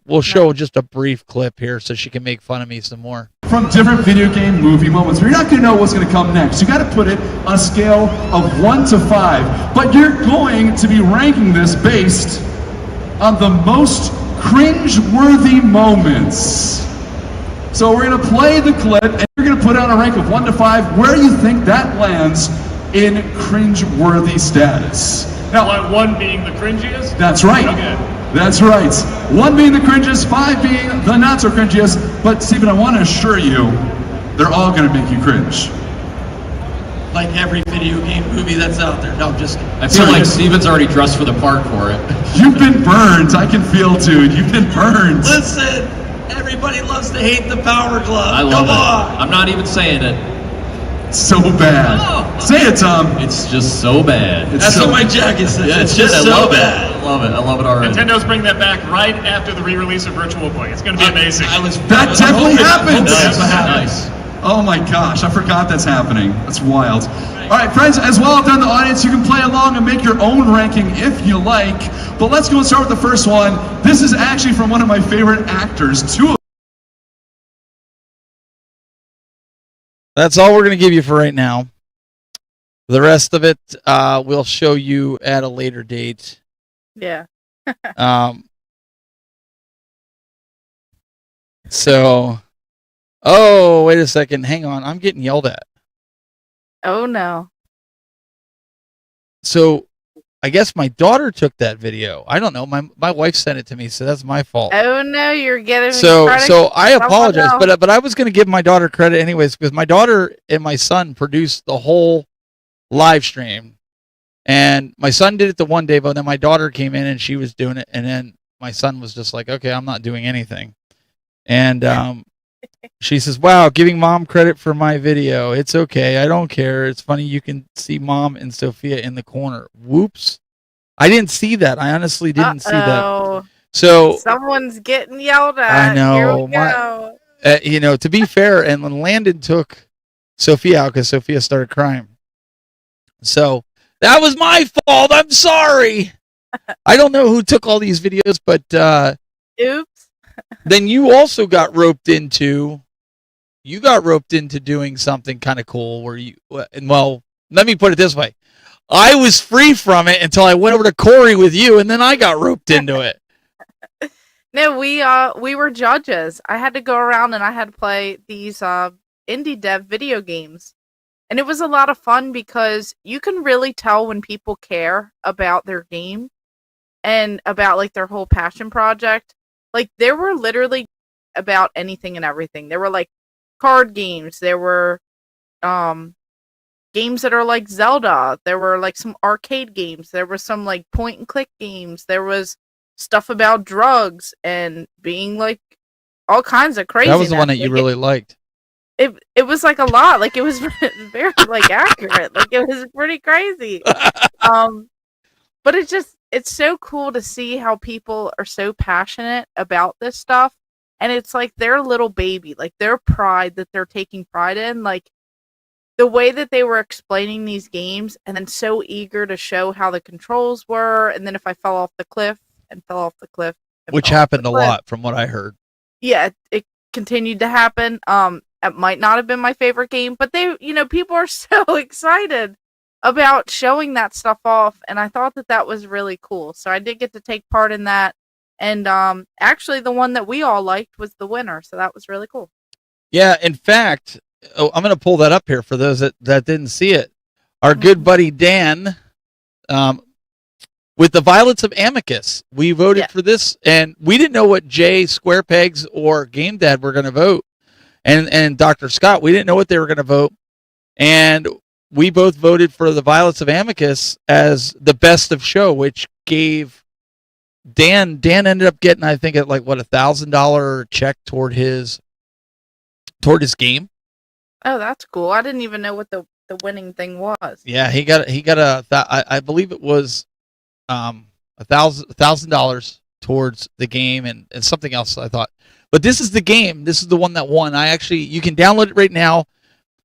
we'll show just a brief clip here so she can make fun of me some more. From different video game movie moments, you're not going to know what's going to come next. You got to put it on a scale of 1 to 5. But you're going to be ranking this based on the most cringe-worthy moments. So we're going to play the clip, and you're going to put it on a rank of 1 to 5. Where do you think that lands in cringe-worthy status? Now, 1 being the cringiest? That's right. Okay. That's right. 1 being the cringiest, 5 being the not so cringiest. But Stephen, I want to assure you, they're all going to make you cringe. Like every video game movie that's out there. No, I'm just kidding. I feel like Steven's already dressed for the part for it. You've been burned. I can feel, dude. You've been burned. Listen, everybody loves to hate the Power Glove. I love it. I'm not even saying it. So bad. Oh. Say it, Tom. It's just so bad. That's what my jacket says. Yeah, it's just so bad. I love it. I love it already. Nintendo's bringing that back right after the re-release of Virtual Boy. It's going to be amazing. That definitely happens. Nice. Oh my gosh, I forgot that's happening. That's wild. All right, friends, as well out there in the audience, you can play along and make your own ranking if you like. But let's go and start with the first one. This is actually from one of my favorite actors. That's all we're going to give you for right now. The rest of it, we'll show you at a later date. Yeah. Oh, wait a second. Hang on. I'm getting yelled at. Oh, no. So, I guess my daughter took that video. I don't know. My wife sent it to me, so that's my fault. Oh, no. You're getting me So I apologize, else. but I was going to give my daughter credit anyways, because my daughter and my son produced the whole live stream. And my son did it the one day, but then my daughter came in and she was doing it. And then my son was just like, okay, I'm not doing anything. And she says, wow, giving mom credit for my video. It's okay. I don't care. It's funny. You can see mom and Sophia in the corner. Whoops. I didn't see that. I honestly didn't see that. So someone's getting yelled at. I know. Here we go. To be fair, and when Landon took Sophia out because Sophia started crying. So that was my fault. I'm sorry. I don't know who took all these videos, but oops. Then you also got roped into doing something kind of cool where let me put it this way. I was free from it until I went over to Corey with you, and then I got roped into it. No, we were judges. I had to go around and I had to play these indie dev video games. And it was a lot of fun because you can really tell when people care about their game and about like their whole passion project. Like there were literally about anything and everything. There were like card games. There were games that are like Zelda. There were like some arcade games. There were some like point and click games. There was stuff about drugs and being like all kinds of crazy. That was the one that you really liked. It was like a lot. Like it was very like accurate. Like it was pretty crazy. But it just it's so cool to see how people are so passionate about this stuff, and it's like their little baby, like their pride that they're taking pride in, like the way that they were explaining these games, and then so eager to show how the controls were, and then if I fell off the cliff and fell off the cliff, and Which fell off the happened a cliff. lot from what I heard. Yeah, it continued to happen. It might not have been my favorite game, but people are so excited about showing that stuff off, and I thought that that was really cool. So I did get to take part in that, and actually the one that we all liked was the winner, so that was really cool. Yeah, in fact, I'm going to pull that up here for those that didn't see it. Our good buddy Dan, with the Violets of Amicus, we voted for this, and we didn't know what Jay, Square Pegs, or Game Dad were going to vote. And Dr. Scott, we didn't know what they were going to vote. And we both voted for the Violets of Amicus as the best of show, which gave Dan ended up getting, I think, like what, $1,000 check toward his game. Oh, that's cool. I didn't even know what the winning thing was. Yeah, he got I believe it was $1,000 towards the game and something else, I thought. But this is the game. This is the one that won. You can download it right now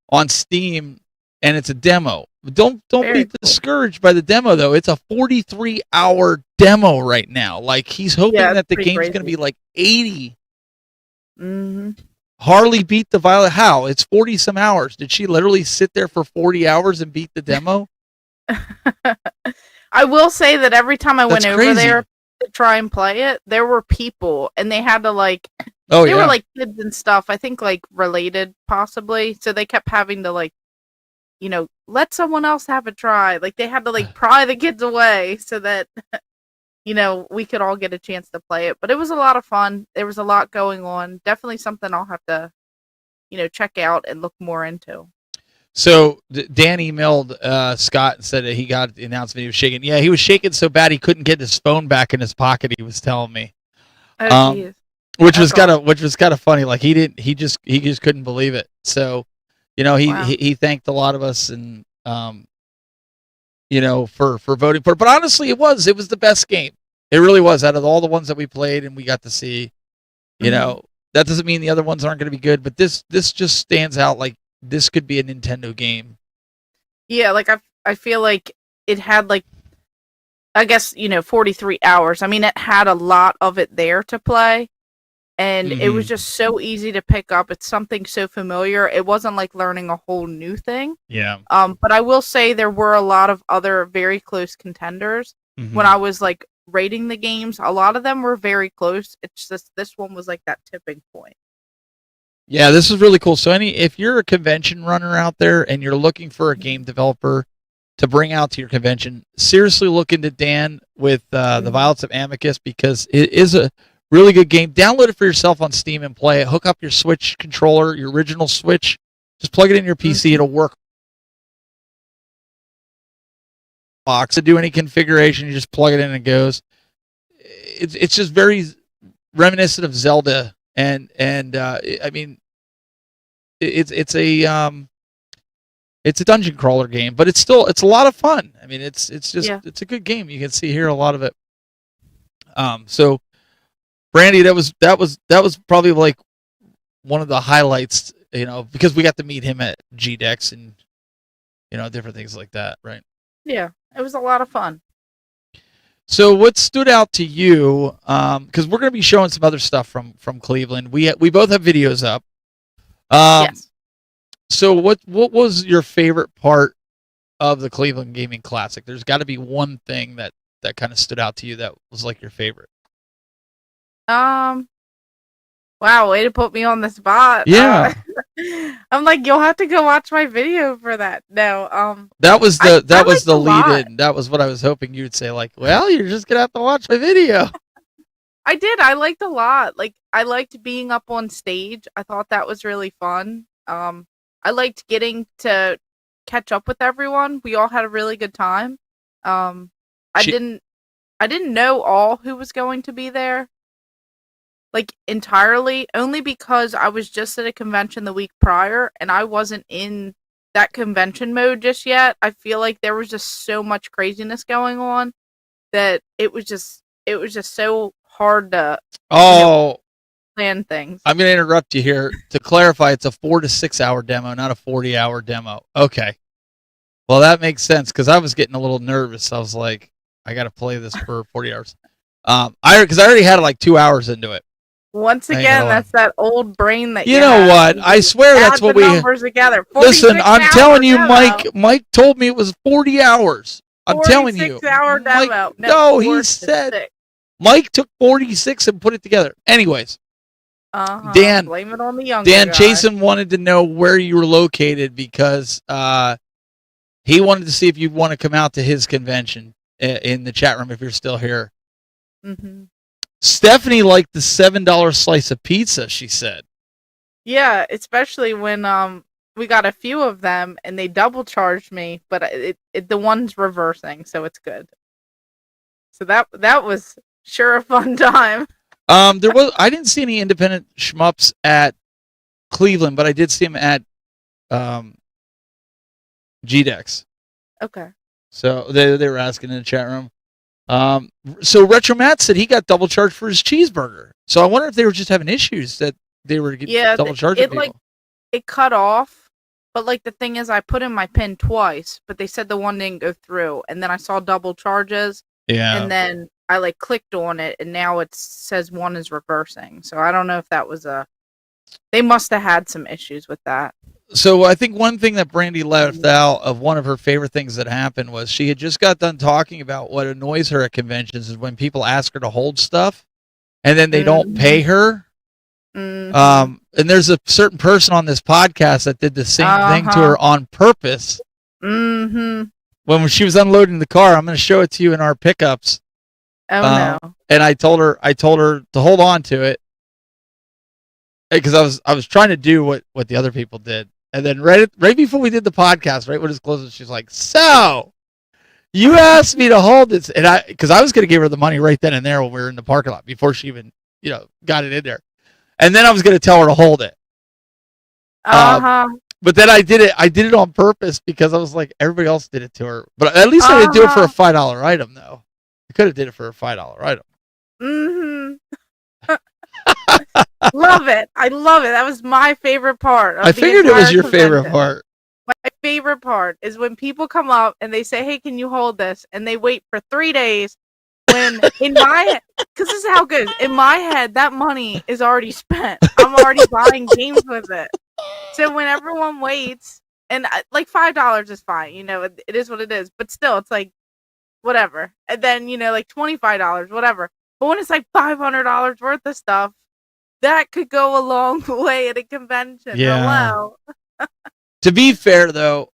on Steam, and it's a demo. Don't be discouraged by the demo, though. It's a 43-hour demo right now. Like, he's hoping that the game's going to be like 80. Mm-hmm. Harley beat the Violet. How? It's 40-some hours. Did she literally sit there for 40 hours and beat the demo? I will say that every time I went over crazy. there to try and play it, there were people, and they had to they were like kids and stuff, I think like related possibly, so they kept having to let someone else have a try. Like they had to pry the kids away so that we could all get a chance to play it. But it was a lot of fun. There was a lot going on. Definitely something I'll have to check out and look more into. So Dan emailed Scott and said that he got the announcement he was shaking. Yeah, he was shaking so bad he couldn't get his phone back in his pocket. He was telling me, which was kind of funny. Like he just couldn't believe it. So, he thanked a lot of us and for voting for it. But honestly, it was the best game. It really was, out of all the ones that we played and we got to see. That doesn't mean the other ones aren't going to be good, but this just stands out like. This could be a Nintendo game. Yeah, I feel like it had 43 hours. I mean, it had a lot of it there to play, and it was just so easy to pick up. It's something so familiar. It wasn't like learning a whole new thing. Yeah. But I will say there were a lot of other very close contenders. When I was rating the games, a lot of them were very close. It's just this one was like that tipping point. Yeah, this is really cool. So if you're a convention runner out there and you're looking for a game developer to bring out to your convention, seriously look into Dan with the Violets of Amicus, because it is a really good game. Download it for yourself on Steam and play it. Hook up your Switch controller, your original Switch. Just plug it in your PC. It'll work. Box to do any configuration, you just plug it in and it goes. It's just very reminiscent of Zelda. And I mean, it's a dungeon crawler game, but it's a lot of fun. I mean, it's a good game. You can see here a lot of it. So Brandy, that was probably like one of the highlights, because we got to meet him at GDEX and different things like that, right? Yeah, it was a lot of fun. So what stood out to you, because we're going to be showing some other stuff from Cleveland. We both have videos up. Yes. So what was your favorite part of the Cleveland Gaming Classic? There's got to be one thing that kind of stood out to you that was like your favorite. Wow, way to put me on the spot. Yeah. I'm like, you'll have to go watch my video for that. No, that was the lead in. That was what I was hoping you'd say, like, well, you're just gonna have to watch my video. I did. I liked a lot. Like, I liked being up on stage. I thought that was really fun. I liked getting to catch up with everyone. We all had a really good time. I didn't know all who was going to be there, like entirely, only because I was just at a convention the week prior and I wasn't in that convention mode just yet. I feel like there was just so much craziness going on that it was just so hard to Oh, plan things. I'm going to interrupt you here. To clarify, it's a 4 to 6 hour demo, not a 40-hour demo. Okay. Well, that makes sense because I was getting a little nervous. I was like, I got to play this for 40 hours. Because I already had like 2 hours into it. Once Hang again, on. that's that old brain that You know have. what? I swear Add that's what the we. numbers together. Listen, 46 I'm hour telling you, demo. Mike told me it was 40 hours. I'm telling you. 46-hour Mike, demo. no, he 46. said Mike took 46 and put it together. Anyways, Dan, blame it on the younger Dan guy. Jason wanted to know where you were located because he wanted to see if you'd want to come out to his convention in the chat room if you're still here. Mm-hmm. Stephanie liked the $7 slice of pizza, she said. Yeah, especially when we got a few of them and they double charged me, but the one's reversing, so it's good. So that was sure a fun time. I didn't see any independent shmups at Cleveland, but I did see them at GDEX. Okay. So they were asking in the chat room. So Retro Matt said he got double charged for his cheeseburger. So I wonder if they were just having issues that they were double charging people. Like it cut off, but like the thing is, I put in my pin twice, but they said the one didn't go through, and then I saw double charges. Yeah. And then I like clicked on it, and now it says one is reversing. So I don't know if that was they must have had some issues with that. So I think one thing that Brandy left out of one of her favorite things that happened was she had just got done talking about what annoys her at conventions is when people ask her to hold stuff and then they don't pay her. Mm-hmm. And there's a certain person on this podcast that did the same thing to her on purpose. Mm-hmm. When she was unloading the car, I'm going to show it to you in our pickups. Oh no. And I told her to hold on to it because I was trying to do what the other people did. And then right before we did the podcast, right when it's closing, she's like, "So, you asked me to hold this," and because I was going to give her the money right then and there when we were in the parking lot before she even got it in there, and then I was going to tell her to hold it. But then I did it on purpose because I was like, everybody else did it to her, but at least I didn't do it for a $5 item though. I could have did it for a $5 item. Mm-hmm. Love it. I love it. That was my favorite part. I figured it was your favorite part. My favorite part is when people come up and they say, "Hey, can you hold this?" And they wait for 3 days. When in my, because this is how good in my head that money is already spent. I'm already buying games with it. So when everyone waits, and like $5 is fine, it is what it is. But still, it's like whatever. And then like $25, whatever. But when it's like $500 worth of stuff, that could go a long way at a convention. Yeah. Hello. To be fair, though,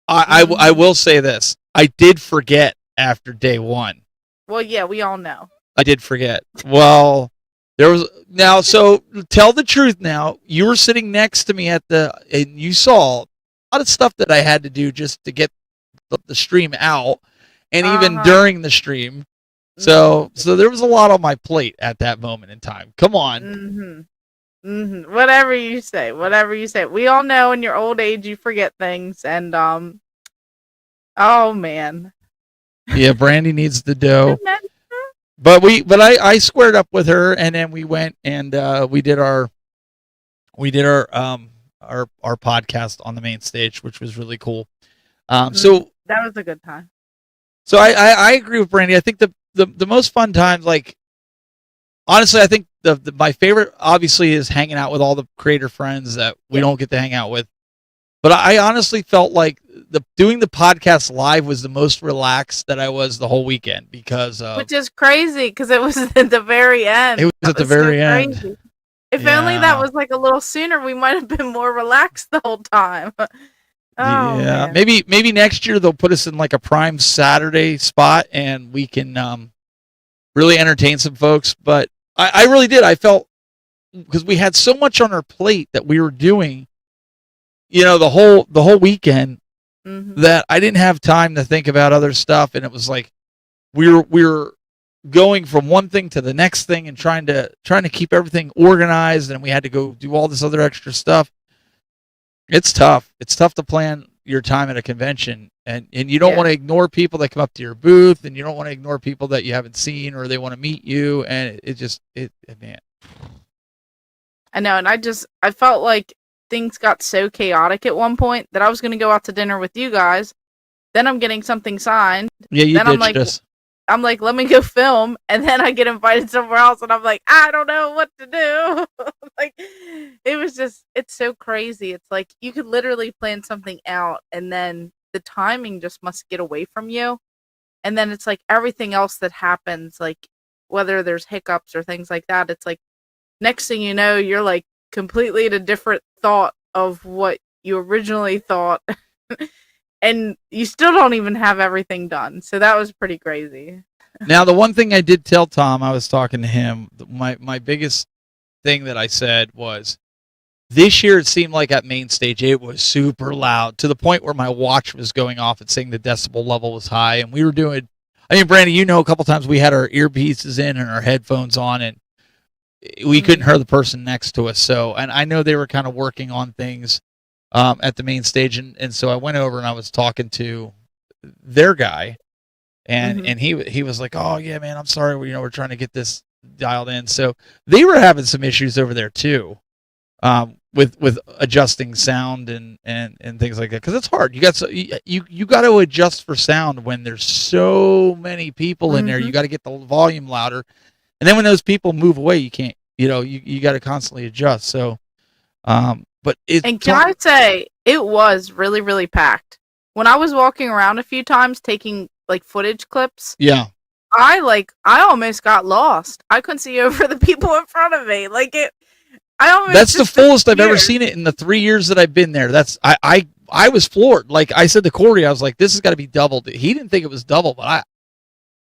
I will say this. I did forget after day one. Well, yeah, we all know. I did forget. Well, there was... Now, so tell the truth now. You were sitting next to me and you saw a lot of stuff that I had to do just to get the stream out. And even during the stream. So there was a lot on my plate at that moment in time. Come on. Whatever you say. We all know in your old age you forget things, and oh man. Yeah, Brandy needs the dough. But I squared up with her, and then we went and we did our podcast on the main stage, which was really cool. So that was a good time. So I agree with Brandy. I think the most fun times, like, honestly, I think my favorite obviously is hanging out with all the creator friends that we don't get to hang out with. But I honestly felt like doing the podcast live was the most relaxed that I was the whole weekend because which is crazy because it was at the very end. It was at the very end. Crazy. If only that was like a little sooner, we might have been more relaxed the whole time. Yeah, man. Maybe next year they'll put us in like a prime Saturday spot and we can really entertain some folks. But I really did. I felt because we had so much on our plate that we were doing, the whole weekend that I didn't have time to think about other stuff, and it was like we were going from one thing to the next thing and trying to keep everything organized, and we had to go do all this other extra stuff. It's tough. It's tough to plan your time at a convention And you don't Yeah. want to ignore people that come up to your booth, and you don't want to ignore people that you haven't seen or they want to meet you. And man. I know, and I felt like things got so chaotic at one point that I was going to go out to dinner with you guys. Then I'm getting something signed. Yeah, you Then I'm ditched like, us. let me go film, and then I get invited somewhere else, and I'm like, I don't know what to do. Like, it's so crazy. It's like you could literally plan something out, and then the timing just must get away from you, and then it's like everything else that happens, like whether there's hiccups or things like that, it's like next thing you know, you're like completely in a different thought of what you originally thought. And you still don't even have everything done. So that was pretty crazy. Now, the one thing I did tell Tom, I was talking to him, my biggest thing that I said was, this year it seemed like at main stage it was super loud to the point where my watch was going off and saying the decibel level was high. And we were doing, I mean, Brandy, you know, a couple times we had our earpieces in and our headphones on, and we couldn't hear the person next to us. So, and I know they were kind of working on things at the main stage, and so I went over and I was talking to their guy, and he was like, "Oh yeah, man, I'm sorry, we're trying to get this dialed in." So they were having some issues over there too, with adjusting sound and things like that, because it's hard. You got to adjust for sound when there's so many people in there. You got to get the volume louder, and then when those people move away, you can't. You got to constantly adjust. So. But can I say, it was really, really packed. When I was walking around a few times taking like footage clips, yeah, I almost got lost. I couldn't see over the people in front of me. That's the fullest I've ever seen it in the 3 years that I've been there. I was floored. Like I said to Corey, I was like, this has got to be doubled. He didn't think it was double, but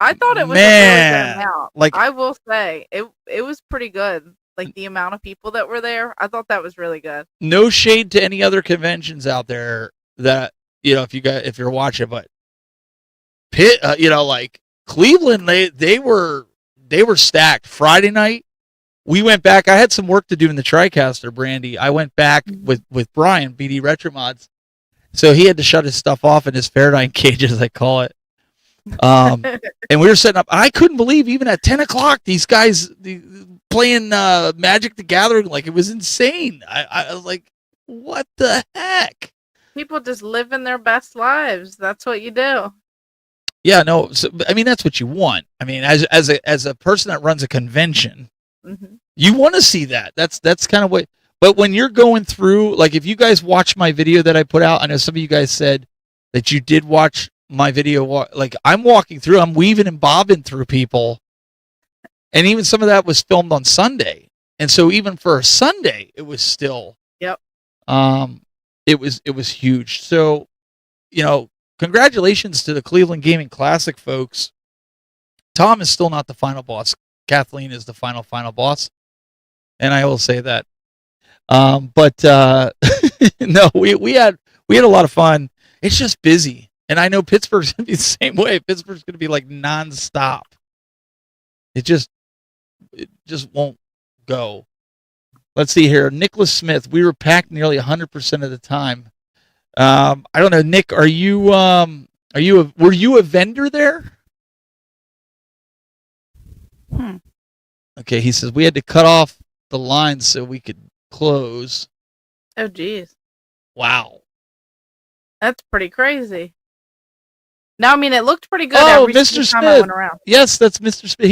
I thought it was a really good amount. Like, I will say, it was pretty good. Like the amount of people that were there, I thought that was really good. No shade to any other conventions out there that if you're watching, but like Cleveland, they were stacked. Friday night, we went back. I had some work to do in the TriCaster, Brandy. I went back with Brian, BD Retro Mods, so he had to shut his stuff off in his Faraday cage, as I call it. And we were setting up. I couldn't believe even at 10 o'clock these guys playing Magic the Gathering. Like, it was insane. I was like, what the heck? People just living their best lives. That's what you do. Yeah, no. So, I mean, that's what you want. I mean, as a person that runs a convention, you want to see that. That's kind of what. But when you're going through, like, if you guys watch my video that I put out, I know some of you guys said that you did watch my video. Like, I'm walking through, I'm weaving and bobbing through people, and even some of that was filmed on Sunday. And so even for a Sunday, it was still, it was huge. So, congratulations to the Cleveland Gaming Classic folks. Tom is still not the final boss. Kathleen is the final boss, and I will say that. But no, we had a lot of fun. It's just busy. And I know Pittsburgh's going to be the same way. Pittsburgh's going to be like nonstop. It just won't go. Let's see here. Nicholas Smith. We were packed nearly 100% of the time. I don't know, Nick. Were you a vendor there? Okay, he says we had to cut off the lines so we could close. Oh, geez. Wow. That's pretty crazy. No, I mean, it looked pretty good. Oh, every Mr. time Smith. I went around. Yes, that's Mr. Smith.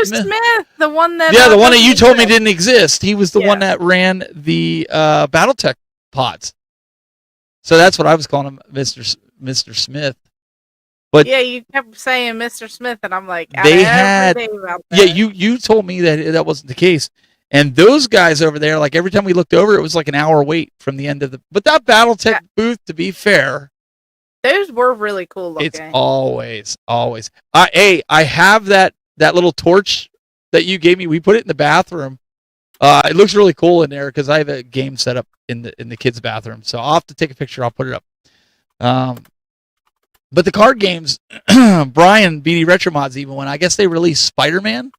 Smith, the one that. Yeah, the one that you told me didn't exist. He was the one that ran the BattleTech pods. So that's what I was calling him, Mr. Smith. But yeah, you kept saying Mr. Smith, and I'm like, they had. Yeah, you told me that wasn't the case. And those guys over there, like every time we looked over, it was like an hour wait from the end of the. But that BattleTech booth, to be fair, those were really cool looking. It's always. I have that little torch that you gave me. We put it in the bathroom. It looks really cool in there because I have a game set up in the kids' bathroom. So I'll have to take a picture. I'll put it up. But the card games, Brian, BD Retro Mods, even when I guess they released Spider-Man.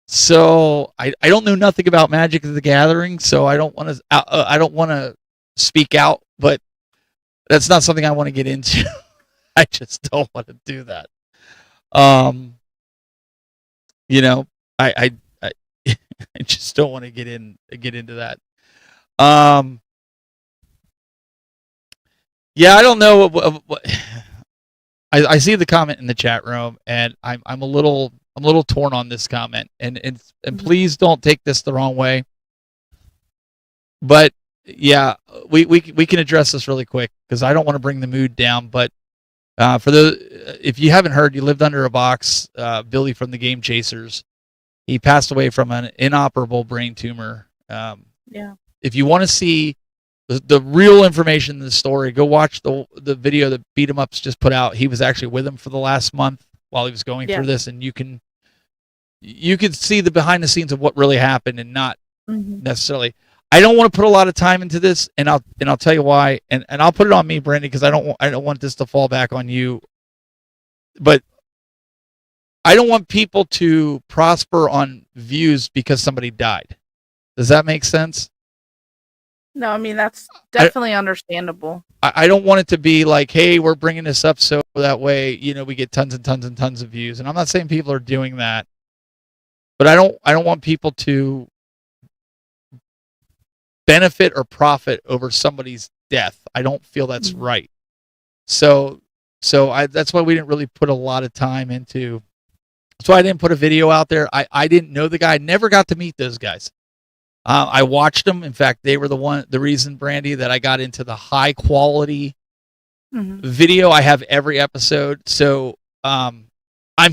So I don't know nothing about Magic the Gathering, so I don't want to speak out. But That's not something I want to get into. I just don't want to do that. You know, I I just don't want to get into that. Yeah, I don't know what I see the comment in the chat room, and I'm a little torn on this comment, and please don't take this the wrong way. But yeah, we can address this really quick because I don't want to bring the mood down. But if you haven't heard, you lived under a box. Billy from the Game Chasers, he passed away from an inoperable brain tumor. Yeah. If you want to see the real information in the story, go watch the video that Beat 'em Ups just put out. He was actually with him for the last month while he was going through this, and you can see the behind the scenes of what really happened, and not necessarily. I don't want to put a lot of time into this, and I'll tell you why, and I'll put it on me, Brandy, because I don't want this to fall back on you. But I don't want people to prosper on views because somebody died. Does that make sense? No, I mean, that's definitely understandable. I don't want it to be like, hey, we're bringing this up so that way, we get tons and tons and tons of views. And I'm not saying people are doing that, but I don't want people to benefit or profit over somebody's death. I don't feel that's right. So that's why we didn't really put a lot of time into. That's why I didn't put a video out there. I didn't know the guy. I never got to meet those guys. I watched them. In fact, they were the reason, Brandy, that I got into the high quality video. I have every episode. So I'm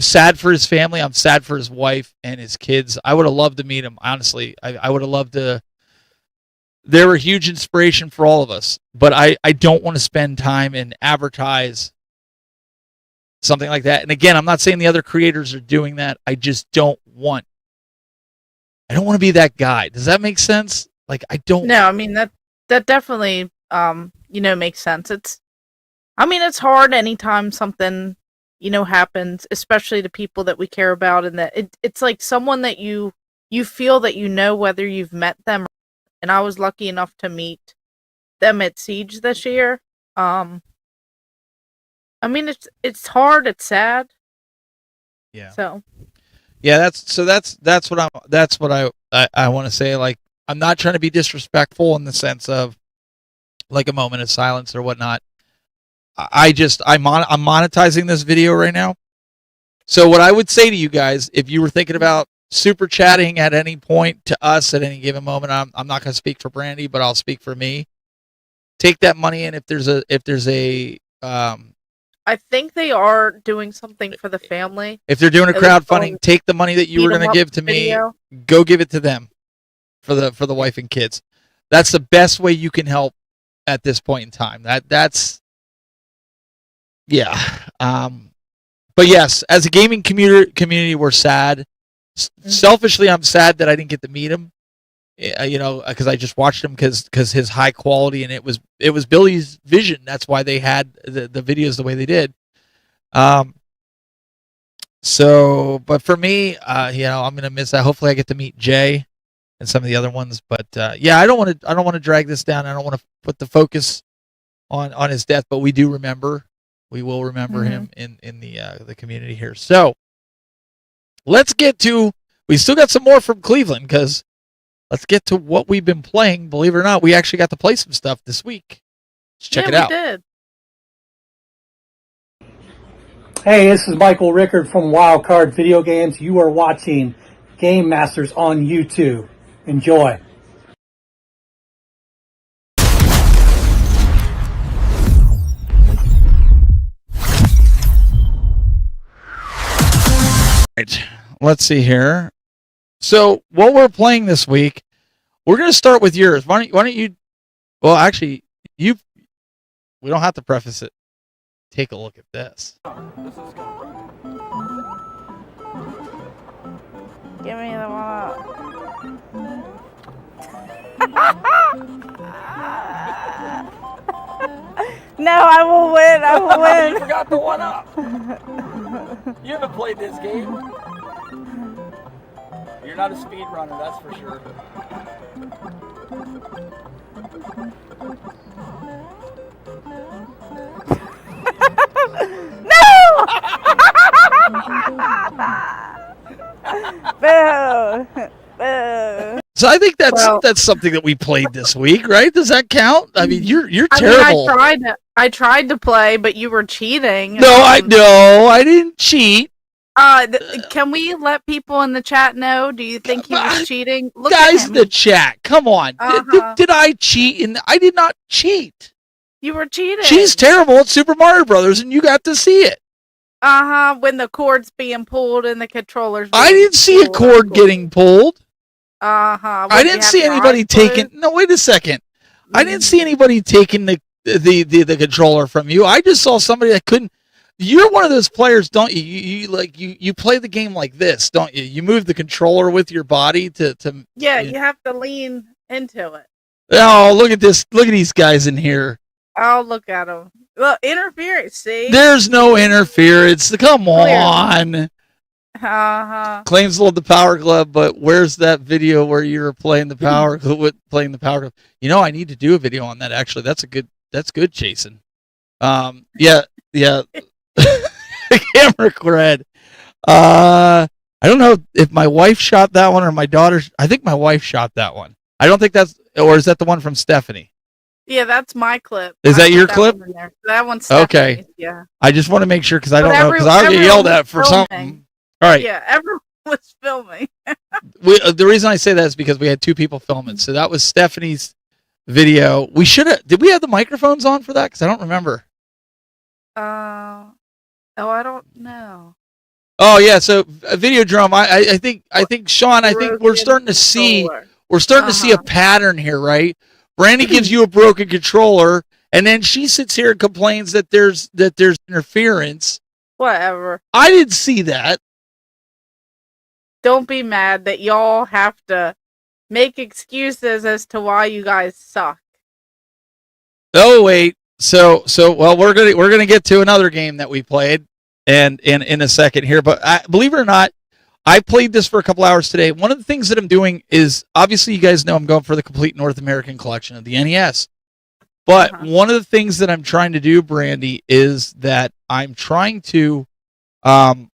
sad for his family. I'm sad for his wife and his kids. I would have loved to meet him. Honestly, I would have loved to. They were a huge inspiration for all of us. But I don't want to spend time and advertise something like that. And again, I'm not saying the other creators are doing that. I just don't want to be that guy. Does that make sense? Like, I don't. No, I mean, that definitely, makes sense. It's hard anytime something, happens, especially to people that we care about, and that it's like someone that you feel that whether you've met them. And I was lucky enough to meet them at Siege this year. It's hard. It's sad. Yeah. So. Yeah, that's what I want to say. Like, I'm not trying to be disrespectful in the sense of like a moment of silence or whatnot. I'm monetizing this video right now. So what I would say to you guys, if you were thinking about super chatting at any point to us at any given moment, I'm not going to speak for Brandy, but I'll speak for me. Take that money in if there's a I think they are doing something for the family. If they're doing a crowdfunding, take the money that you were going to give to me, go give it to them for the wife and kids. That's the best way you can help at this point in time. That's yeah. But yes, as a gaming community, we're sad. Selfishly, I'm sad that I didn't get to meet him. Because I just watched him because his high quality, and it was Billy's vision. That's why they had the videos the way they did. So, but for me, I'm gonna miss that. Hopefully, I get to meet Jay and some of the other ones. But I don't want to drag this down. I don't want to put the focus on his death. But we will remember him in the community here. So let's get to. We still got some more from Cleveland because. Let's get to what we've been playing. Believe it or not, we actually got to play some stuff this week. Let's check it out. We did. Hey, this is Michael Rickard from Wildcard Video Games. You are watching Game Masters on YouTube. Enjoy. Right. Let's see here. So what we're playing this week, we're going to start with yours. Why don't you? Well, actually, we don't have to preface it. Take a look at this. Give me the one up. No, I will win. I will win. You forgot the one up. You haven't played this game. You're not a speed runner, that's for sure. So I think that's something that we played this week, right? Does that count? I mean, you're I terrible. mean, I tried to play, but you were cheating. No, I didn't cheat. Can we let people in the chat know? Do you think he was cheating? Look Guys at in him. the chat, come on. Did I cheat? I did not cheat. You were cheating. She's terrible at Super Mario Brothers, and you got to see it. When the cord's being pulled and the controllers. I didn't see a cord getting pulled. I didn't see anybody taking. No, wait a second. I didn't see anybody taking the controller from you. I just saw somebody that couldn't. You're one of those players, don't you? You play the game like this, don't you? You move the controller with your body to. Yeah, you have to lean into it. Oh, look at this! Look at these guys in here. Oh, look at them. Well, interference. See? There's no interference. Come on. Claims love the Power Glove, but where's that video where you were playing the Power Glove? You know, I need to do a video on that. Actually, that's good, Jason. Yeah. Camera cred. I don't know if my wife shot that one or my daughter. I think my wife shot that one. I don't think or is that the one from Stephanie? Yeah, that's my clip. Is that your clip? That one's Stephanie's, okay. Yeah. I just want to make sure because I don't know because I'll get yelled at for something. All right. Yeah, everyone was filming. The reason I say that is because we had two people filming. So that was Stephanie's video. We should have. Did we have the microphones on for that? Because I don't remember. Oh, I don't know. Oh yeah. So Videodrome. I think Sean. I think we're starting to see. We're starting to see a pattern here, right? Brandy gives you a broken controller, and then she sits here and complains that there's interference. Whatever. I didn't see that. Don't be mad that y'all have to make excuses as to why you guys suck. Oh wait, so well we're gonna get to another game that we played, and in a second here. But believe it or not, I played this for a couple hours today. One of the things that I'm doing is obviously you guys know I'm going for the complete North American collection of the NES. But one of the things that I'm trying to do, Brandy, is that I'm trying to I'm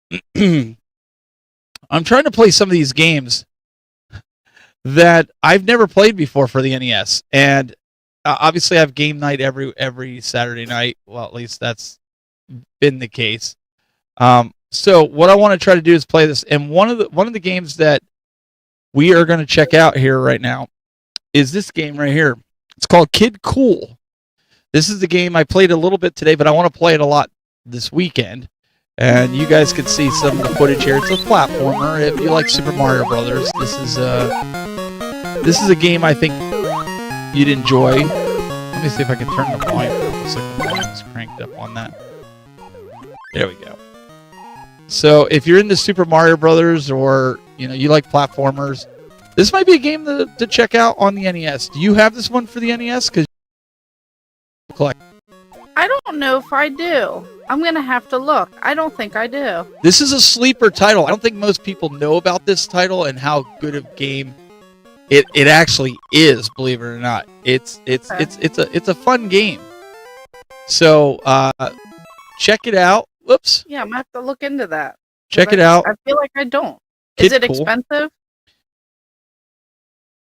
trying to play some of these games that I've never played before for the NES. And obviously I have game night every Saturday night. Well, at least that's been the case. So what I want to try to do is play this. And one of the games that we are going to check out here right now is this game right here. It's called Kid Cool. This is the game I played a little bit today, but I want to play it a lot this weekend. And you guys can see some of the footage here. It's a platformer. If you like Super Mario Brothers, this is a game I think you'd enjoy. Let me see if I can turn the volume. Looks like the volume is cranked up on that. There we go. So if you're into Super Mario Brothers or you like platformers, this might be a game to check out on the NES. Do you have this one for the NES? Because I don't know if I do. I'm going to have to look. I don't think I do. This is a sleeper title. I don't think most people know about this title and how good of a game it actually is, believe it or not. It's a fun game. So check it out. Whoops. Yeah, I'm going to have to look into that. Check it out. I feel like I don't. Kid Is it Cool. expensive?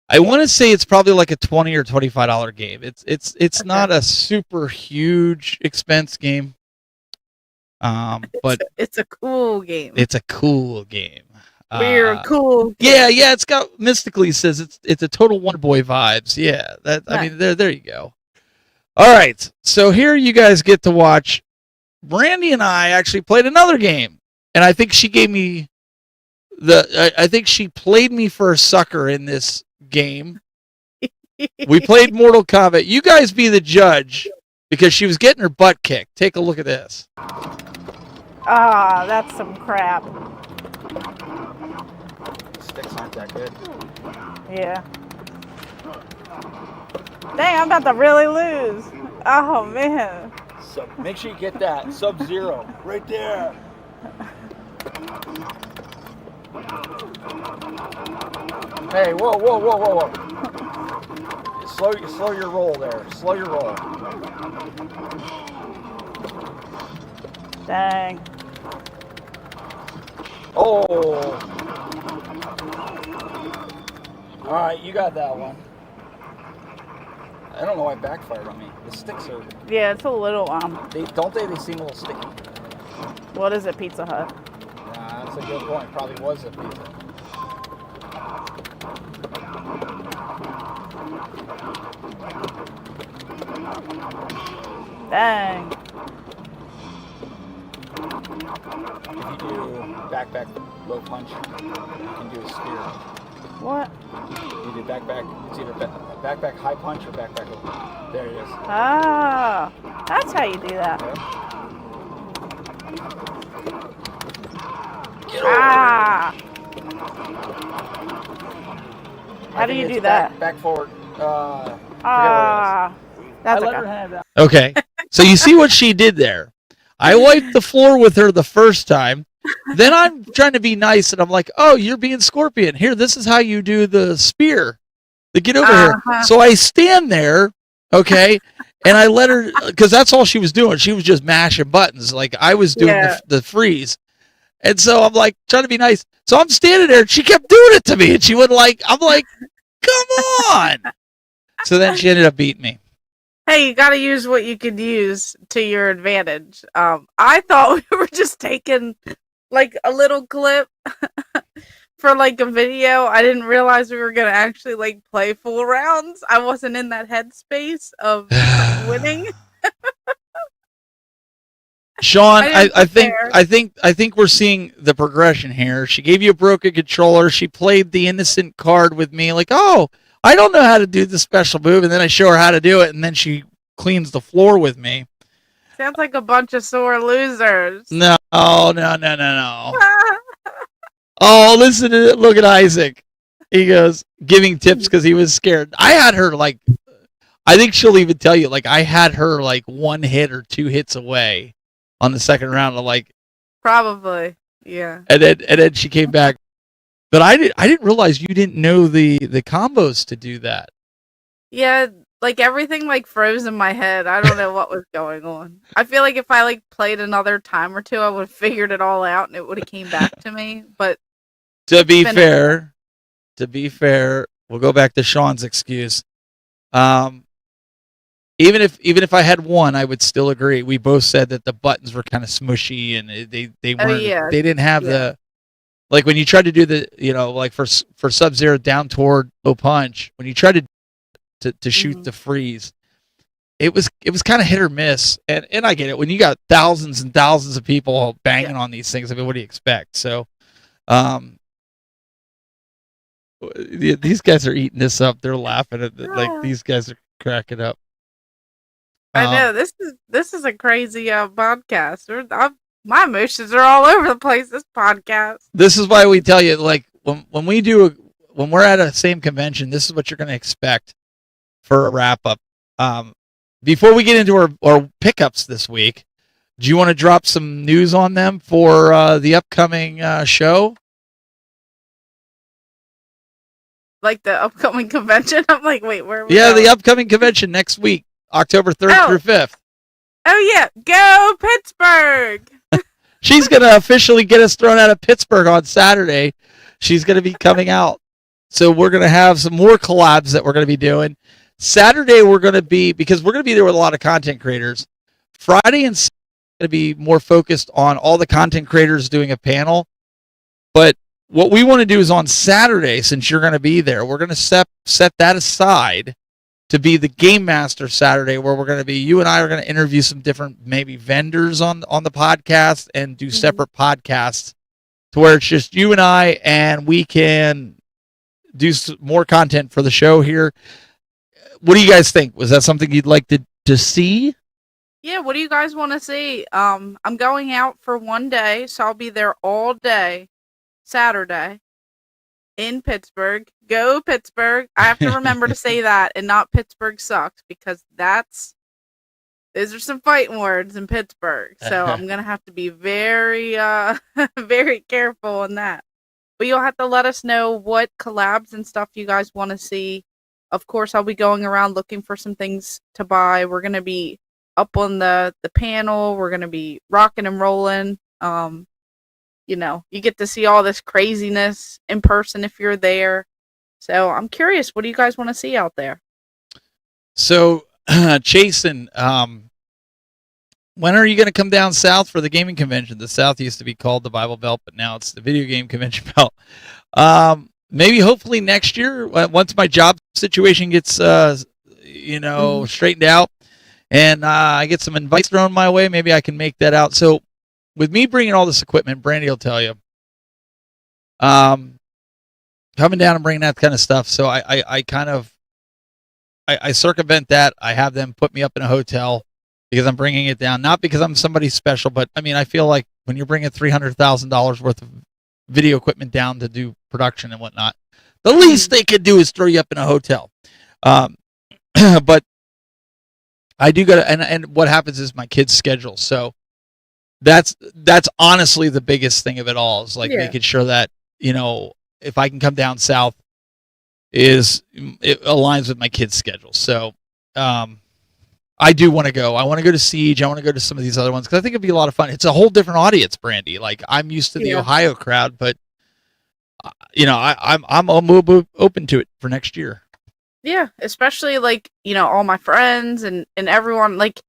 I want to say it's probably like a $20 or $25 game. It's not a super huge expense game. But it's a cool game. It's a cool game. We're cool. Yeah. It's got mystically says it's a total Wonder Boy vibes. Yeah, that Nice. I mean there you go. All right, so here you guys get to watch. Brandy and I actually played another game, and I think she gave me I think she played me for a sucker in this game. We played Mortal Kombat. You guys be the judge because she was getting her butt kicked. Take a look at this. Ah, that's some crap. Sticks aren't that good. Yeah. Dang, I'm about to really lose. Oh, man. So make sure you get that Sub-Zero right there. Hey, whoa. Slow your roll there. Slow your roll. Dang. Oh. Alright, you got that one. I don't know why it backfired on me. The sticks are... Yeah, it's a little, They seem a little sticky. what is it, Pizza Hut? Nah, that's a good point. Probably was a pizza. Dang. If you do back low punch, you can do a spear. What? You do it's either back high punch or back low. There it is. Ah, that's how you do that. Okay. Ah. How do you do that? Back forward. Ah. That's I let okay. her have that. Okay. So you see what she did there. I wiped the floor with her the first time. Then I'm trying to be nice, and I'm like, oh, you're being Scorpion. Here, this is how you do the spear. To get over here. So I stand there, okay, and I let her, because that's all she was doing. She was just mashing buttons. Like I was doing the freeze. And so I'm like, trying to be nice. So I'm standing there, and she kept doing it to me, and she wouldn't like, I'm like, come on. So then she ended up beating me. Hey, you got to use what you could use to your advantage. I thought we were just taking like a little clip for like a video. I didn't realize we were gonna actually like play full rounds. I wasn't in that headspace of winning. Sean, I think we're seeing the progression here. She gave you a broken controller. She played the innocent card with me, like, oh, I don't know how to do the special move, and then I show her how to do it, and then she cleans the floor with me. Sounds like a bunch of sore losers. No. Oh, listen to it. Look at Isaac. He goes, giving tips because he was scared. I had her like, I think she'll even tell you, like, I had her like 1 hit or 2 hits away on the second round. I'm like, probably, yeah. And then she came back. But I didn't realize you didn't know the combos to do that. Yeah, like everything like froze in my head. I don't know what was going on. I feel like if I like played another time or two, I would have figured it all out and it would have came back to me. But to be fair, we'll go back to Sean's excuse. Even if I had won, I would still agree. We both said that the buttons were kind of smushy and they weren't. They didn't have the. Like when you tried to do the, like for Sub-Zero down toward low punch, when you tried to shoot the freeze, it was kind of hit or miss. And I get it. When you got thousands and thousands of people banging on these things, I mean, what do you expect? So, these guys are eating this up. They're laughing at it. Like these guys are cracking up. I know this is a crazy podcast. My emotions are all over the place. This podcast. This is why we tell you, like when we're at a same convention, this is what you're going to expect for a wrap up. Before we get into our pickups this week, do you want to drop some news on them for the upcoming show? Like the upcoming convention? I'm like, wait, where are we going? The upcoming upcoming convention next week, October 3rd through 5th. Oh yeah, go Pittsburgh! She's going to officially get us thrown out of Pittsburgh on Saturday. She's going to be coming out. So we're going to have some more collabs that we're going to be doing. Saturday, we're going to be there with a lot of content creators. Friday and Saturday, we're going to be more focused on all the content creators doing a panel. But what we want to do is on Saturday, since you're going to be there, we're going to set that aside to be the Game Master Saturday, where we're going to be, you and I are going to interview some different maybe vendors on the podcast and do separate podcasts to where it's just you and I, and we can do some more content for the show here. What do you guys think? Was that something you'd like to see? Yeah, what do you guys want to see? I'm going out for 1 day, so I'll be there all day Saturday in Pittsburgh. Go Pittsburgh. I have to remember to say that and not Pittsburgh sucks, because those are some fighting words in Pittsburgh. So I'm going to have to be very, very careful on that. But you'll have to let us know what collabs and stuff you guys want to see. Of course, I'll be going around looking for some things to buy. We're going to be up on the panel. We're going to be rocking and rolling. You get to see all this craziness in person if you're there. So I'm curious, what do you guys want to see out there? So, Chasen, when are you going to come down south for the gaming convention? The South used to be called the Bible Belt, but now it's the Video Game Convention Belt. Maybe, hopefully next year, once my job situation gets, straightened out, and I get some invites thrown my way, maybe I can make that out. So, with me bringing all this equipment, Brandy will tell you, coming down and bringing that kind of stuff. So I circumvent that. I have them put me up in a hotel because I'm bringing it down, not because I'm somebody special, but I mean, I feel like when you're bringing $300,000 worth of video equipment down to do production and whatnot, the least they could do is throw you up in a hotel. But I do go to, and what happens is my kids' schedule. So that's honestly the biggest thing of it all, is like making sure that, if I can come down south, it aligns with my kids' schedule. So I do want to go. I want to go to Siege. I want to go to some of these other ones because I think it'd be a lot of fun. It's a whole different audience, Brandy. Like, I'm used to the Ohio crowd, but I'm open to it for next year. Yeah, especially like, all my friends and everyone. Like,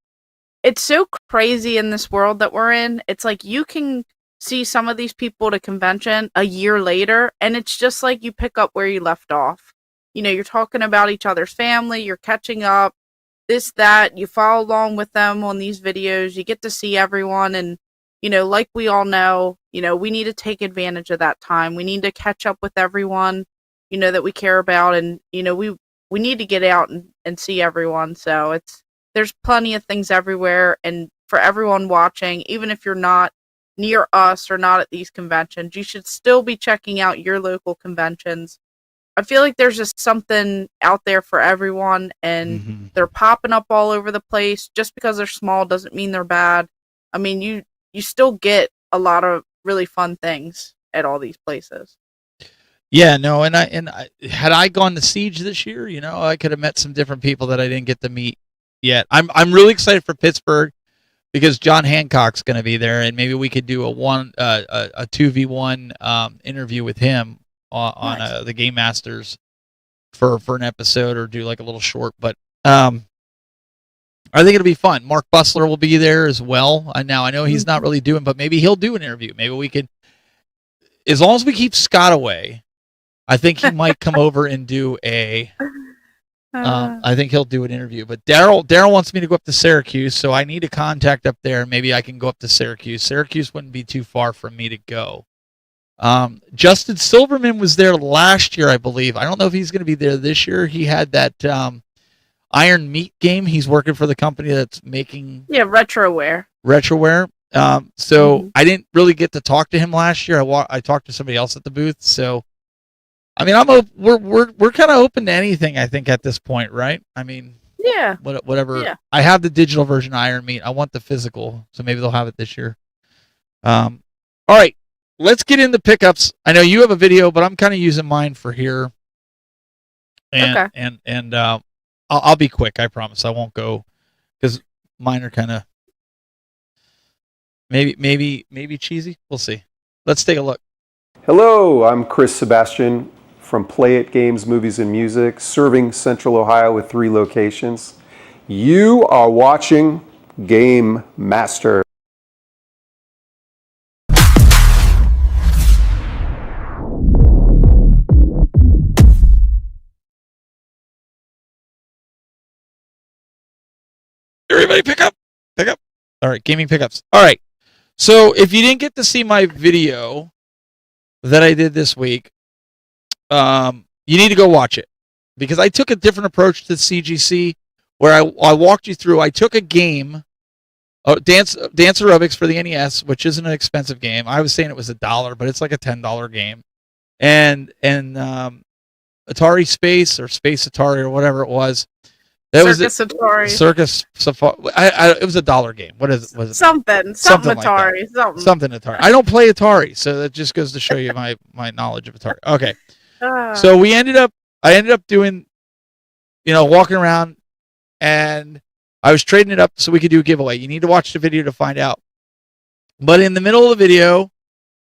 it's so crazy in this world that we're in. It's like you can see some of these people at a convention a year later, and it's just like you pick up where you left off. You're talking about each other's family, you're catching up, this, that, you follow along with them on these videos, you get to see everyone, and, like we all know, we need to take advantage of that time. We need to catch up with everyone, that we care about, and, we need to get out and see everyone. So there's plenty of things everywhere, and for everyone watching, even if you're not near us or not at these conventions, you should still be checking out your local conventions. I feel like there's just something out there for everyone, and they're popping up all over the place. Just because they're small doesn't mean they're bad. I mean, you still get a lot of really fun things at all these places. Yeah, no, and I had I gone to Siege this year, I could have met some different people that I didn't get to meet yet. I'm really excited for Pittsburgh because John Hancock's going to be there, and maybe we could do a 2v1 interview with him on the Game Masters for an episode, or do like a little short. But I think it'll be fun. Mark Bussler will be there as well. I know he's not really doing, but maybe he'll do an interview. Maybe we could, as long as we keep Scott away, I think he might come over and do I think he'll do an interview. But Daryl wants me to go up to Syracuse, so I need a contact up there. Maybe I can go up to Syracuse. Syracuse wouldn't be too far from me to go. Justin Silverman was there last year, I believe. I don't know if he's going to be there this year. He had that Iron Meat game. He's working for the company that's making Retroware. So I didn't really get to talk to him last year. I talked to somebody else at the booth. So I mean, we're kind of open to anything, I think, at this point, right? I mean, whatever. Yeah. I have the digital version of Iron Meat. I want the physical, so maybe they'll have it this year. All right, let's get into pickups. I know you have a video, but I'm kind of using mine for here. And I'll be quick. I promise. I won't go because mine are kind of maybe cheesy. We'll see. Let's take a look. Hello, I'm Chris Sebastian from Play It Games, Movies, and Music, serving Central Ohio with 3 locations. You are watching Game Master. Everybody pick up. All right, gaming pickups. All right. So if you didn't get to see my video that I did this week, you need to go watch it, because I took a different approach to CGC, where I walked you through. I took a game, Dance Aerobics for the NES, which isn't an expensive game. I was saying it was $1, but it's like a $10 game, and Atari Space or Space Atari or whatever it was. Atari. Circus Safari. It was $1 game. What is it? Was it something Atari? Like something Atari. I don't play Atari, so that just goes to show you my knowledge of Atari. Okay. So I ended up doing, walking around, and I was trading it up so we could do a giveaway. You need to watch the video to find out. But in the middle of the video,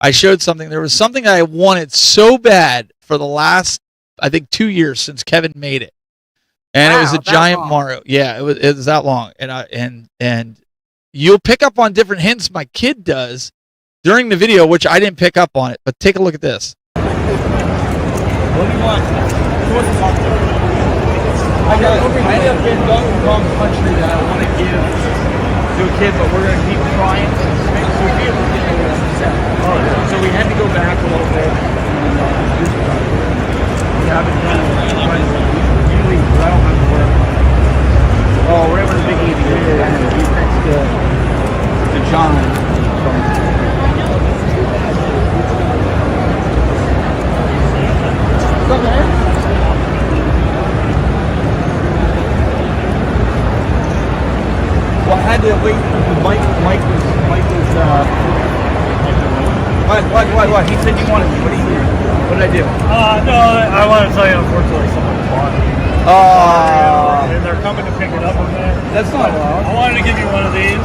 I showed something. There was something I wanted so bad for the last I think 2 years since Kevin made it, and it was a Wow, that giant long. Mario. Yeah, it was that long, and you'll pick up on different hints my kid does during the video, which I didn't pick up on it. But take a look at this. What do you want? Who wants to talk to? I have been Donkey Kong Country that I want to give to a kid, but we're going to keep trying to make Sophia upset. So we had to go back a little bit. We haven't done it. Usually, I don't have to work. Oh, we're able to Big Easy. He's next to John. What's up, man? Well, I had to wait. Mike was. What? He said you wanted me. What did you do? What did I do? No, I want to tell you, unfortunately, someone bought it. And they're coming to pick it up with me. That's not allowed. I wanted to give you one of these.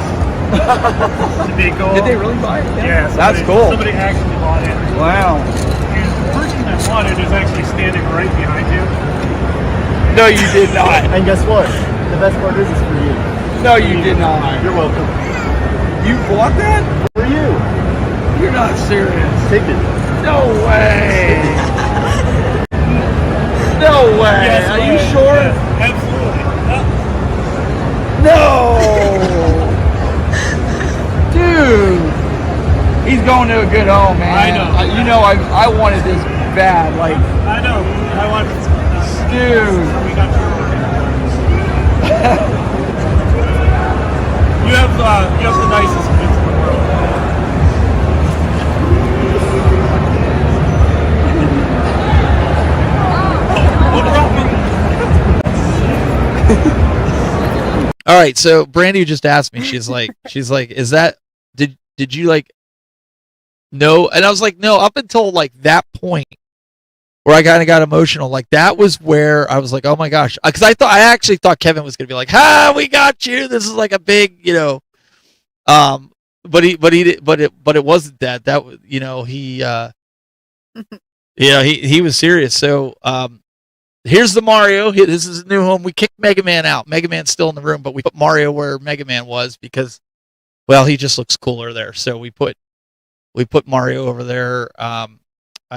To be cool. Did they really buy it? Yeah, That's cool. Somebody actually bought it. Wow. And the person that bought it is actually standing right behind you. No, you did not. And guess what? The best part is it's for you. No, you did not. You're welcome. You bought that? For you. You're not serious. Take it. No way. No way. Yes, Are you right. sure? Yes, absolutely. No. Dude. He's going to a good home, man. I know. You know, I wanted this bad. Like, I know. I want dude. We got you have the nicest kids in the world. All right, so Brandy just asked me. She's like, is that did you like no? And I was like, no. Up until like that point where I kind of got emotional, like that was where I was like, oh my gosh, because I actually thought Kevin was gonna be like, ha, we got you. This is like a big, but it wasn't that. That was, he was serious. So here's the Mario. This is a new home. We kicked Mega Man out. Mega Man's still in the room, but we put Mario where Mega Man was because, well, he just looks cooler there. So we put Mario over there. I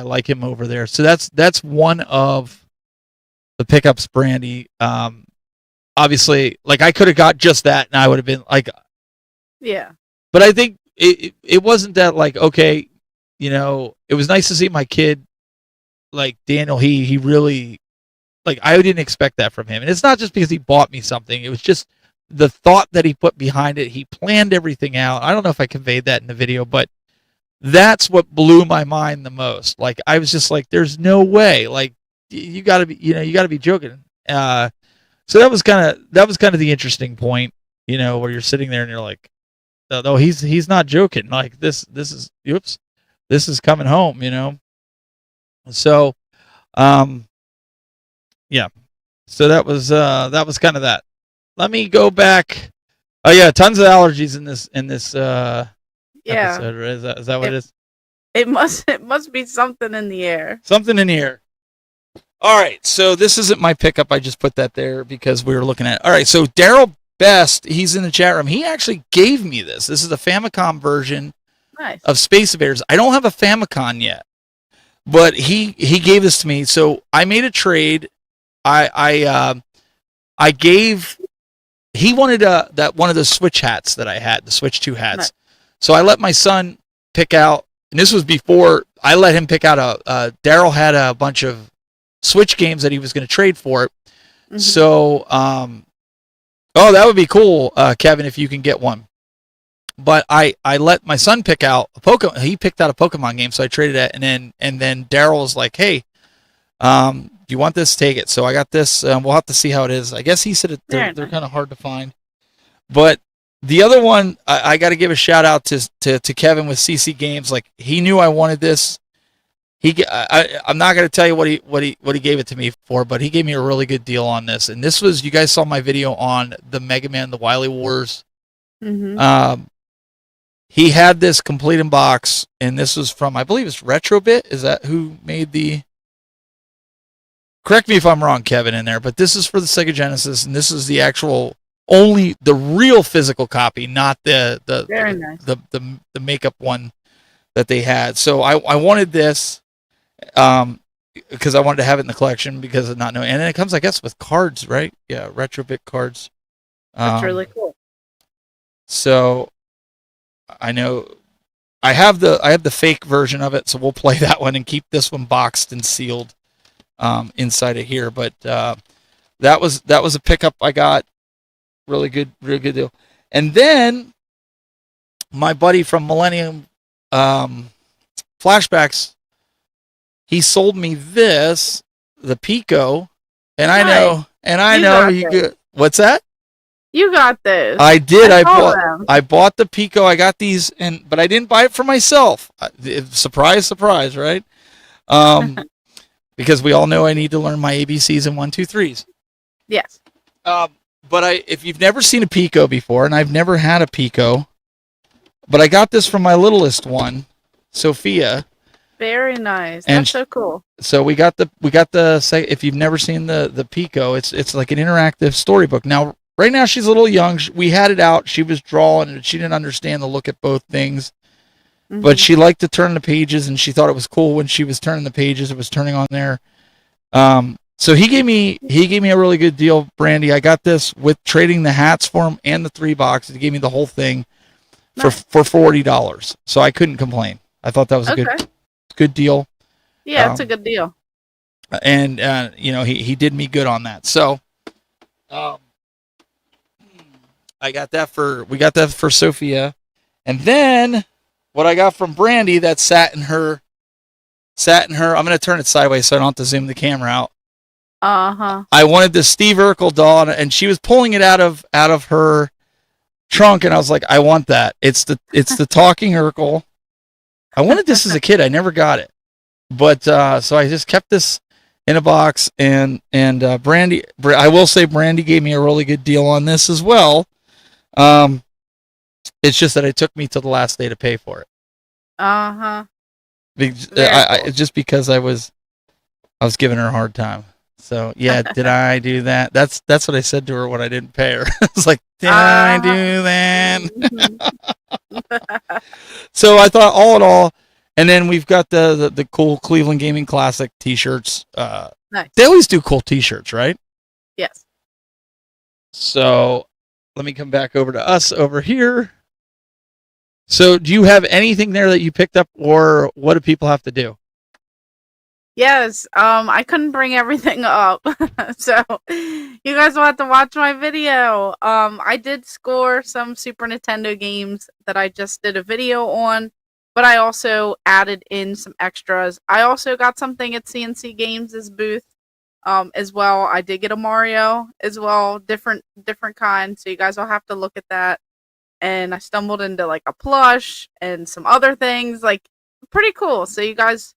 like him over there. So that's one of the pickups, Brandy. Obviously, like I could have got just that, and I would have been like, Yeah. but I think it wasn't that like, okay, it was nice to see my kid, like Daniel. He really, like, I didn't expect that from him, and it's not just because he bought me something. It was just the thought that he put behind it. He planned everything out. I don't know if I conveyed that in the video, but that's what blew my mind the most. Like I was just like, "There's no way!" Like you got to be, you got to be joking. So that was kind of the interesting point, where you're sitting there and you're like, "No, he's not joking. Like this is this is coming home." So, yeah. So that was kind of that. Let me go back. Oh yeah, tons of allergies in this Yeah. episode. Is that what it is? It must be something in the air. Something in here. All right, so this isn't my pickup. I just put that there because we were looking at it. All right, so Daryl Best, he's in the chat room. He actually gave me this. This is a Famicom version Nice. of Space Invaders. I don't have a Famicom yet, but he gave this to me. So I made a trade. I gave. He wanted that one of the Switch hats that I had, the Switch 2 hats. Nice. So I let my son pick out, and this was before I let him pick out Daryl had a bunch of Switch games that he was going to trade for it. Mm-hmm. So, that would be cool, Kevin, if you can get one. But I let my son pick out a Pokemon. He picked out a Pokemon game, so I traded it, and then Daryl was like, "Hey, do you want this? Take it." So I got this. We'll have to see how it is. I guess he said they're kind of hard to find, but the other one I got to give a shout out to Kevin with CC Games. Like he knew I wanted this. I'm not going to tell you what he gave it to me for, but he gave me a really good deal on this. And this was, you guys saw my video on the Mega Man, the Wily Wars. Mm-hmm. He had this complete in box, and this was from, I believe it's Retrobit. Is that who made the? correct me if I'm wrong, Kevin, in there, but this is for the Sega Genesis, and this is the actual only the real physical copy, not the Very nice. the makeup one that they had. So I wanted this because I wanted to have it in the collection because of not knowing. And then it comes, I guess, with cards, right? Yeah, Retrobit cards. That's really cool. So I know I have the fake version of it, so we'll play that one and keep this one boxed and sealed inside of here. But that was a pickup I got. Really good deal. And then my buddy from Millennium Flashbacks, he sold me this, the Pico, and I know you could. What's that? You got this. I did. I bought the Pico. I got these, but I didn't buy it for myself. Surprise, surprise, right? Because we all know I need to learn my ABCs and 1, 2, 3s. Yes. But if you've never seen a Pico before, and I've never had a Pico, but I got this from my littlest one, Sophia. Very nice. And That's so cool. So we got the if you've never seen the Pico, it's like an interactive storybook. Now right now she's a little young. We had it out. She was drawing and she didn't understand the look at both things. Mm-hmm. But she liked to turn the pages and she thought it was cool when she was turning the pages, it was turning on there. So he gave me a really good deal, Brandy. I got this with trading the hats for him and the 3 boxes. He gave me the whole thing for $40. So I couldn't complain. I thought that was a good deal. Yeah, it's a good deal. And he did me good on that. So we got that for Sophia. And then what I got from Brandy that sat in her I'm going to turn it sideways so I don't have to zoom the camera out. I wanted the Steve Urkel doll, and she was pulling it out of her trunk, and I was like, I want that. It's the talking Urkel. I wanted this as a kid. I never got it, but so I just kept this in a box. And Brandy, I will say, Brandy gave me a really good deal on this as well. It's just that it took me till the last day to pay for it. Just because I was giving her a hard time. So yeah, did I do that? That's what I said to her when I didn't pay her. I was like, did I do that? So I thought all in all, and then we've got the cool Cleveland Gaming Classic T-shirts. Nice. They always do cool T-shirts, right? Yes. So let me come back over to us over here. So do you have anything there that you picked up, or what do people have to do? Yes, I couldn't bring everything up, so you guys will have to watch my video. I did score some Super Nintendo games that I just did a video on, but I also added in some extras. I also got something at CNC Games' booth, as well. I did get a Mario as well, different kind, so you guys will have to look at that. And I stumbled into like a plush and some other things, like pretty cool. So you guys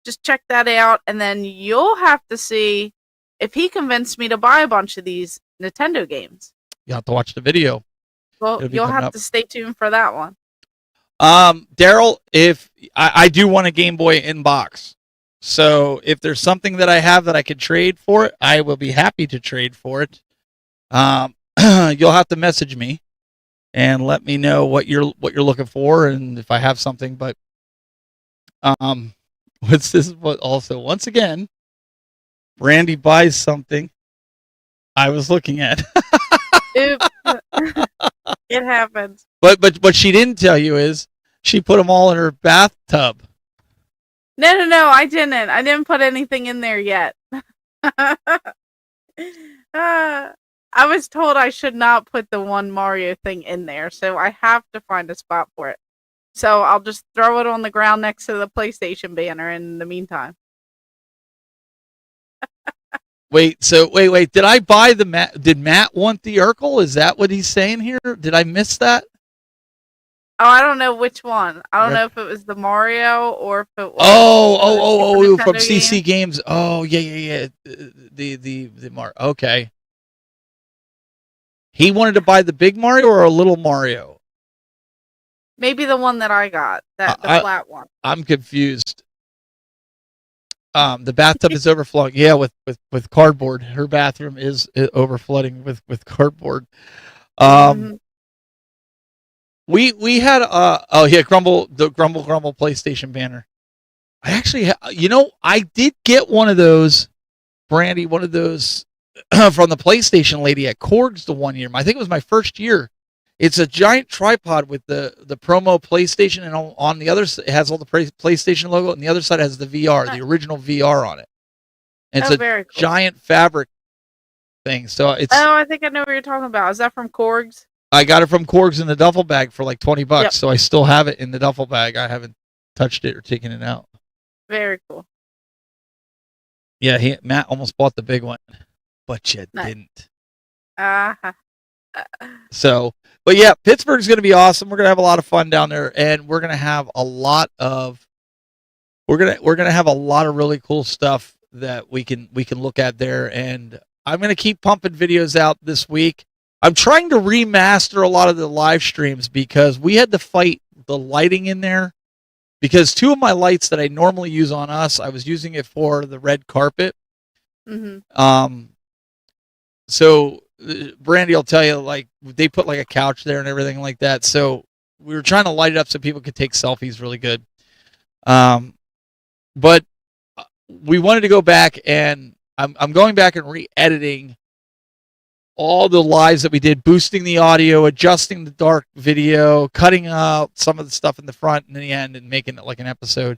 just check that out, and then you'll have to see if he convinced me to buy a bunch of these Nintendo games. You have to watch the video. Well, you'll have to stay tuned for that one. Daryl, if I do want a Game Boy in box, so if there's something that I have that I could trade for it, I will be happy to trade for it. You'll have to message me and let me know what you're looking for, and if I have something. But what's this? But also, once again, Brandy buys something I was looking at. Oops. It happens. But what she didn't tell you is she put them all in her bathtub. No, I didn't. I didn't put anything in there yet. I was told I should not put the one Mario thing in there, so I have to find a spot for it. So I'll just throw it on the ground next to the PlayStation banner in the meantime. Wait. Did I buy the Matt? Did Matt want the Urkel? Is that what he's saying here? Did I miss that? Oh, I don't know which one. I don't know if it was the Mario or if it was. Oh, from CC Games. Oh, yeah. The Mario. Okay. He wanted to buy the big Mario or a little Mario? Maybe the one that I got, the flat one. I'm confused. The bathtub is overflowing. Yeah, with cardboard. Her bathroom is overflowing with cardboard. Mhm. We had Grumble PlayStation banner. I actually I did get one of those, Brandy, one of those from the PlayStation lady at Korg's the one year. I think it was my first year. It's a giant tripod with the promo PlayStation, and on the other side it has all the PlayStation logo, and the other side has the VR, the original VR on it. And it's very cool. giant fabric thing. So it's. Oh, I think I know what you're talking about. Is that from Korg's? I got it from Korg's in the duffel bag for like $20, Yep. so I still have it in the duffel bag. I haven't touched it or taken it out. Very cool. Yeah, Matt almost bought the big one, but you Nice. didn't. Uh-huh. So, but yeah, Pittsburgh's going to be awesome. We're going to have a lot of fun down there, and we're going to have a lot of really cool stuff that we can look at there. And I'm going to keep pumping videos out this week. I'm trying to remaster a lot of the live streams because we had to fight the lighting in there, because two of my lights that I normally use on us, I was using it for the red carpet. Mm-hmm. So Brandy will tell you, like, they put like a couch there and everything like that. So we were trying to light it up so people could take selfies really good. But we wanted to go back, and I'm going back and re-editing all the lives that we did, boosting the audio, adjusting the dark video, cutting out some of the stuff in the front and in the end, and making it like an episode.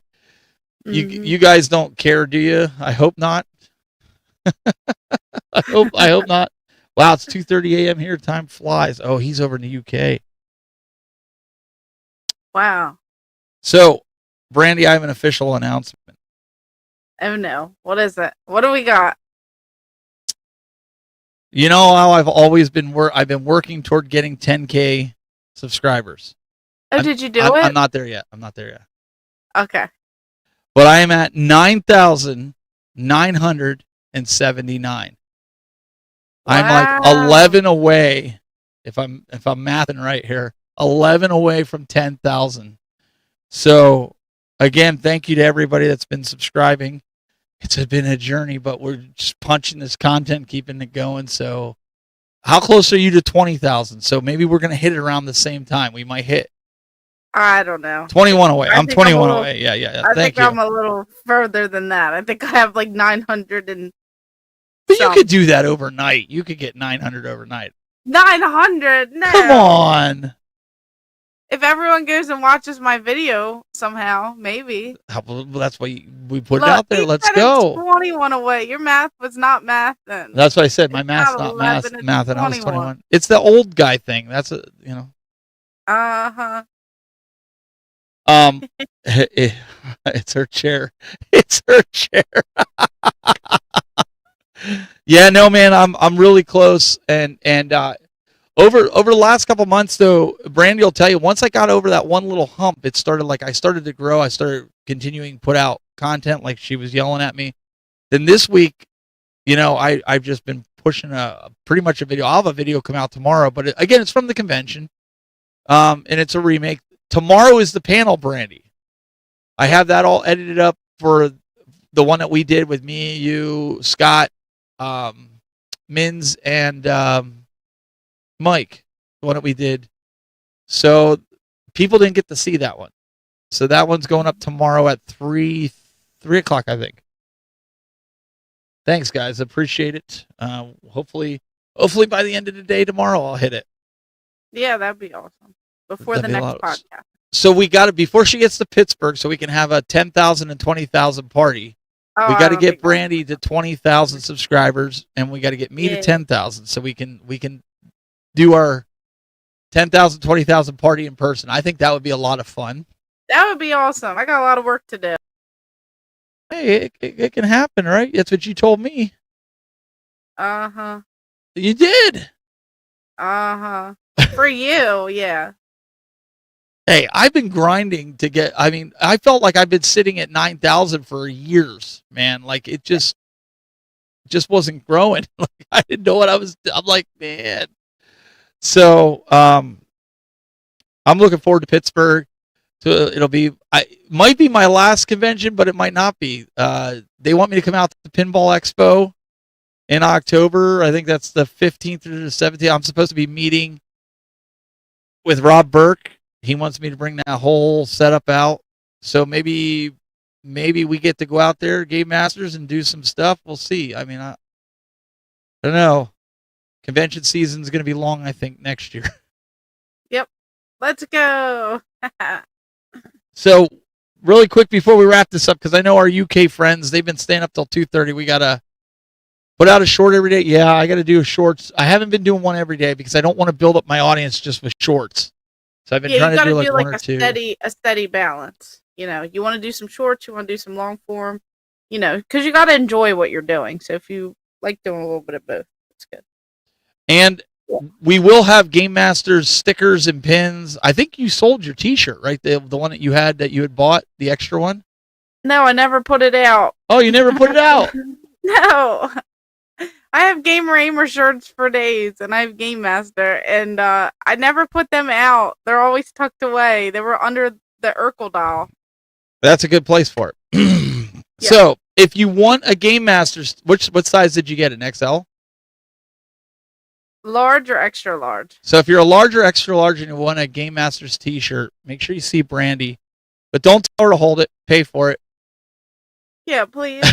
You guys don't care, do you? I hope not. I hope not. Wow, it's 2:30 a.m. here. Time flies. Oh, he's over in the UK. Wow. So, Brandy, I have an official announcement. Oh no. What is it? What do we got? You know how I've always been I've been working toward getting 10K subscribers. Oh, did you do it? I'm not there yet. Okay. But I am at 9,979. I'm like 11 away, if I'm mathing right here, 11 away from 10,000. So again, thank you to everybody that's been subscribing. It's been a journey, but we're just punching this content, keeping it going. So how close are you to 20,000? So maybe we're going to hit it around the same time. We might hit. I don't know. 21 away. I'm 21 away. Yeah. I Thank think you. I'm a little further than that. I think I have like 900 and. But you could do that overnight. You could get 900 overnight. 900? No. Come on. If everyone goes and watches my video somehow, maybe. Well, that's why we put it out there. Let's go. 21 away. Your math was not math then. That's what I said. My math's not math, and I was 21. It's the old guy thing. That's Uh-huh. It's her chair. It's her chair. Yeah, no, man, I'm really close, and over the last couple months, though, Brandy will tell you, once I got over that one little hump, it started I started to grow. I started continuing to put out content, like she was yelling at me. Then this week, I've just been pushing pretty much a video. I'll have a video come out tomorrow, but again, it's from the convention, and it's a remake. Tomorrow is the panel, Brandy. I have that all edited up for the one that we did with me, you, Scott, Mins, and Mike, the one that we did. So people didn't get to see that one. So that one's going up tomorrow at 3 o'clock, I think. Thanks, guys. Appreciate it. Hopefully by the end of the day tomorrow, I'll hit it. Yeah, that'd be awesome. Before the next podcast. So we got to, before she gets to Pittsburgh, so we can have a 10,000 and 20,000 party. Oh, we got to get Brandy to 20,000 subscribers, and we got to get me to 10,000, so we can do our 10,000, 20,000 party in person. I think that would be a lot of fun. That would be awesome. I got a lot of work to do. Hey, it can happen, right? That's what you told me. Uh-huh. You did. Uh-huh. For you, yeah. Hey, I've been grinding to get, I felt like I've been sitting at 9,000 for years, man. Like it just wasn't growing. Like I didn't know what I'm like, man. So, I'm looking forward to Pittsburgh. So it'll be, might be my last convention, but it might not be. They want me to come out to the Pinball Expo in October. I think that's the 15th through the 17th. I'm supposed to be meeting with Rob Burke. He wants me to bring that whole setup out. So maybe we get to go out there, Game Masters, and do some stuff. We'll see. I mean, I don't know. Convention season is going to be long, I think, next year. Yep. Let's go. So, really quick before we wrap this up, because I know our UK friends, they've been staying up till 2:30. We got to put out a short every day. Yeah, I got to do shorts. I haven't been doing one every day because I don't want to build up my audience just with shorts. So I've been trying to do like one or two. A steady balance. You know, you want to do some shorts, you want to do some long form, you know, because you got to enjoy what you're doing. So if you like doing a little bit of both, it's good. And we will have Game Masters stickers and pins. I think you sold your T-shirt, right? The one that you had bought, the extra one. No, I never put it out. Oh, you never put it out? No. I have Gamer Aimer shirts for days, and I have Game Master, and I never put them out. They're always tucked away. They were under the Urkel doll. That's a good place for it. Yeah. So, if you want a Game Masters, what size did you get? An XL? Large or extra large? So, if you're a large or extra large and you want a Game Masters T-shirt, make sure you see Brandy, but don't tell her to hold it. Pay for it. Yeah, please.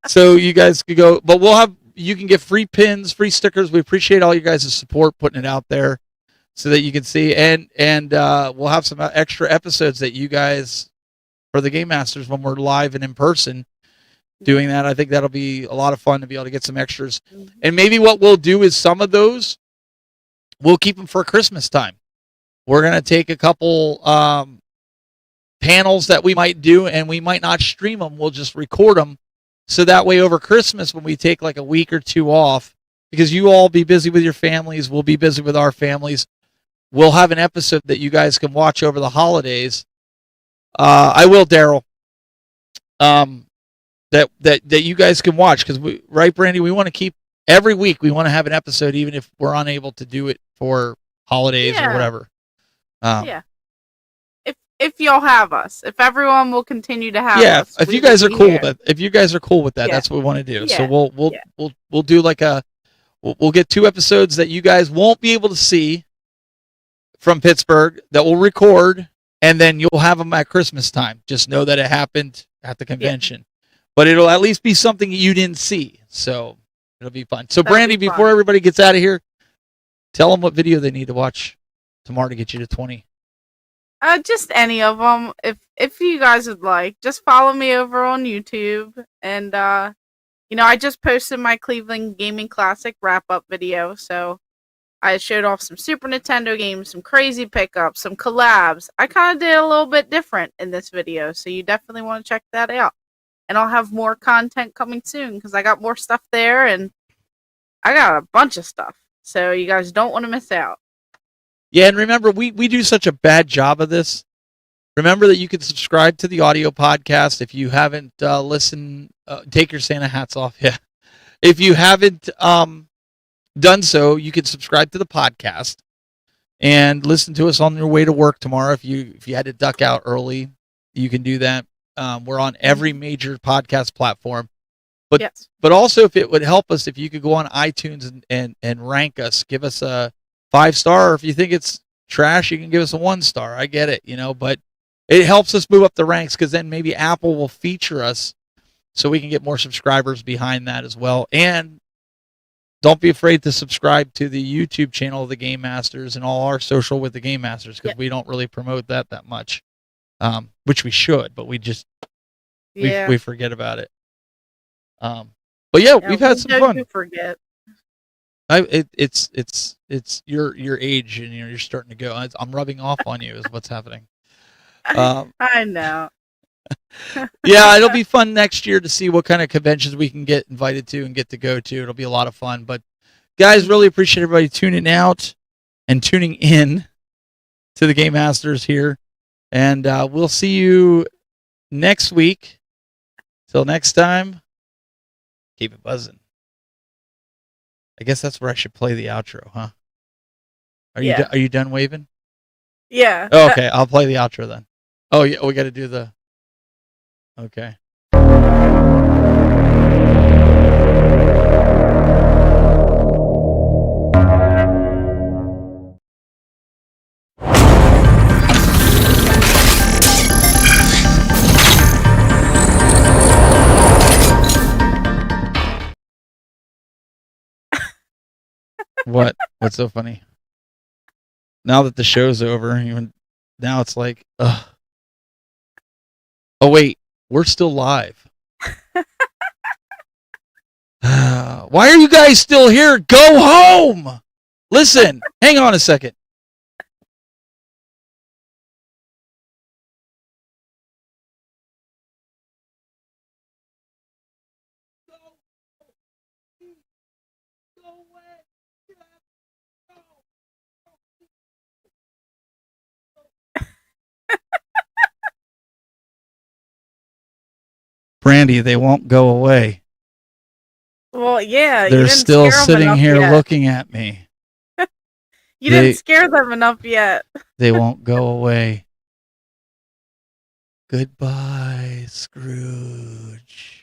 So you guys could go, but you can get free pins, free stickers. We appreciate all you guys' support putting it out there so that you can see, and we'll have some extra episodes that you guys, for the Game Masters, when we're live and in person doing that. I think that'll be a lot of fun to be able to get some extras. And maybe what we'll do is some of those, we'll keep them for Christmas time. We're going to take a couple panels that we might do, and we might not stream them. We'll just record them. So that way over Christmas, when we take like a week or two off, because you all be busy with your families, we'll be busy with our families, we'll have an episode that you guys can watch over the holidays. I will, Daryl. That you guys can watch, because right, Brandy, we want to keep every week. We want to have an episode, even if we're unable to do it for holidays or whatever. Yeah. If y'all have us, if everyone will continue to have us. Yeah, if you guys are cool with that, that's what we want to do. Yeah. So we'll do like we'll get 2 episodes that you guys won't be able to see from Pittsburgh that we'll record, and then you'll have them at Christmas time. Just know that it happened at the convention, but it'll at least be something you didn't see. So it'll be fun. So Brandy, before everybody gets out of here, tell them what video they need to watch tomorrow to get you to 20. Just any of them. If you guys would like, just follow me over on YouTube. And, I just posted my Cleveland Gaming Classic wrap-up video. So I showed off some Super Nintendo games, some crazy pickups, some collabs. I kind of did a little bit different in this video. So you definitely want to check that out. And I'll have more content coming soon, because I got more stuff there. And I got a bunch of stuff. So you guys don't want to miss out. Yeah, and remember, we do such a bad job of this. Remember that you can subscribe to the audio podcast if you haven't listened. Take your Santa hats off. Yeah. If you haven't done so, you can subscribe to the podcast and listen to us on your way to work tomorrow. If you had to duck out early, you can do that. We're on every major podcast platform. But also, if it would help us, if you could go on iTunes and rank us, give us a 5-star, or if you think it's trash, you can give us a 1-star. I get it, but it helps us move up the ranks, because then maybe Apple will feature us so we can get more subscribers behind that as well. And don't be afraid to subscribe to the YouTube channel of the Game Masters and all our social with the Game Masters, because we don't really promote that much, which we should, but we just we forget about it. But we've had some fun. You forget. It's your age, and you're starting to go. I'm rubbing off on you is what's happening. I know. Yeah, it'll be fun next year to see what kind of conventions we can get invited to and get to go to. It'll be a lot of fun. But guys, really appreciate everybody tuning out and tuning in to the Game Masters here, and we'll see you next week. Till next time, keep it buzzing. I guess that's where I should play the outro, huh? Are you done waving? Yeah. Oh, okay, I'll play the outro then. Oh yeah, we got to do the. Okay. What? What's so funny? Now that the show's over, even now it's like, ugh. Oh wait, we're still live. Why are you guys still here? Go home. Listen, hang on a second. Brandy, they won't go away. Well, yeah. They're you didn't still scare 'em sitting enough here yet. looking at me. You didn't scare them enough yet. They won't go away. Goodbye, Scrooge.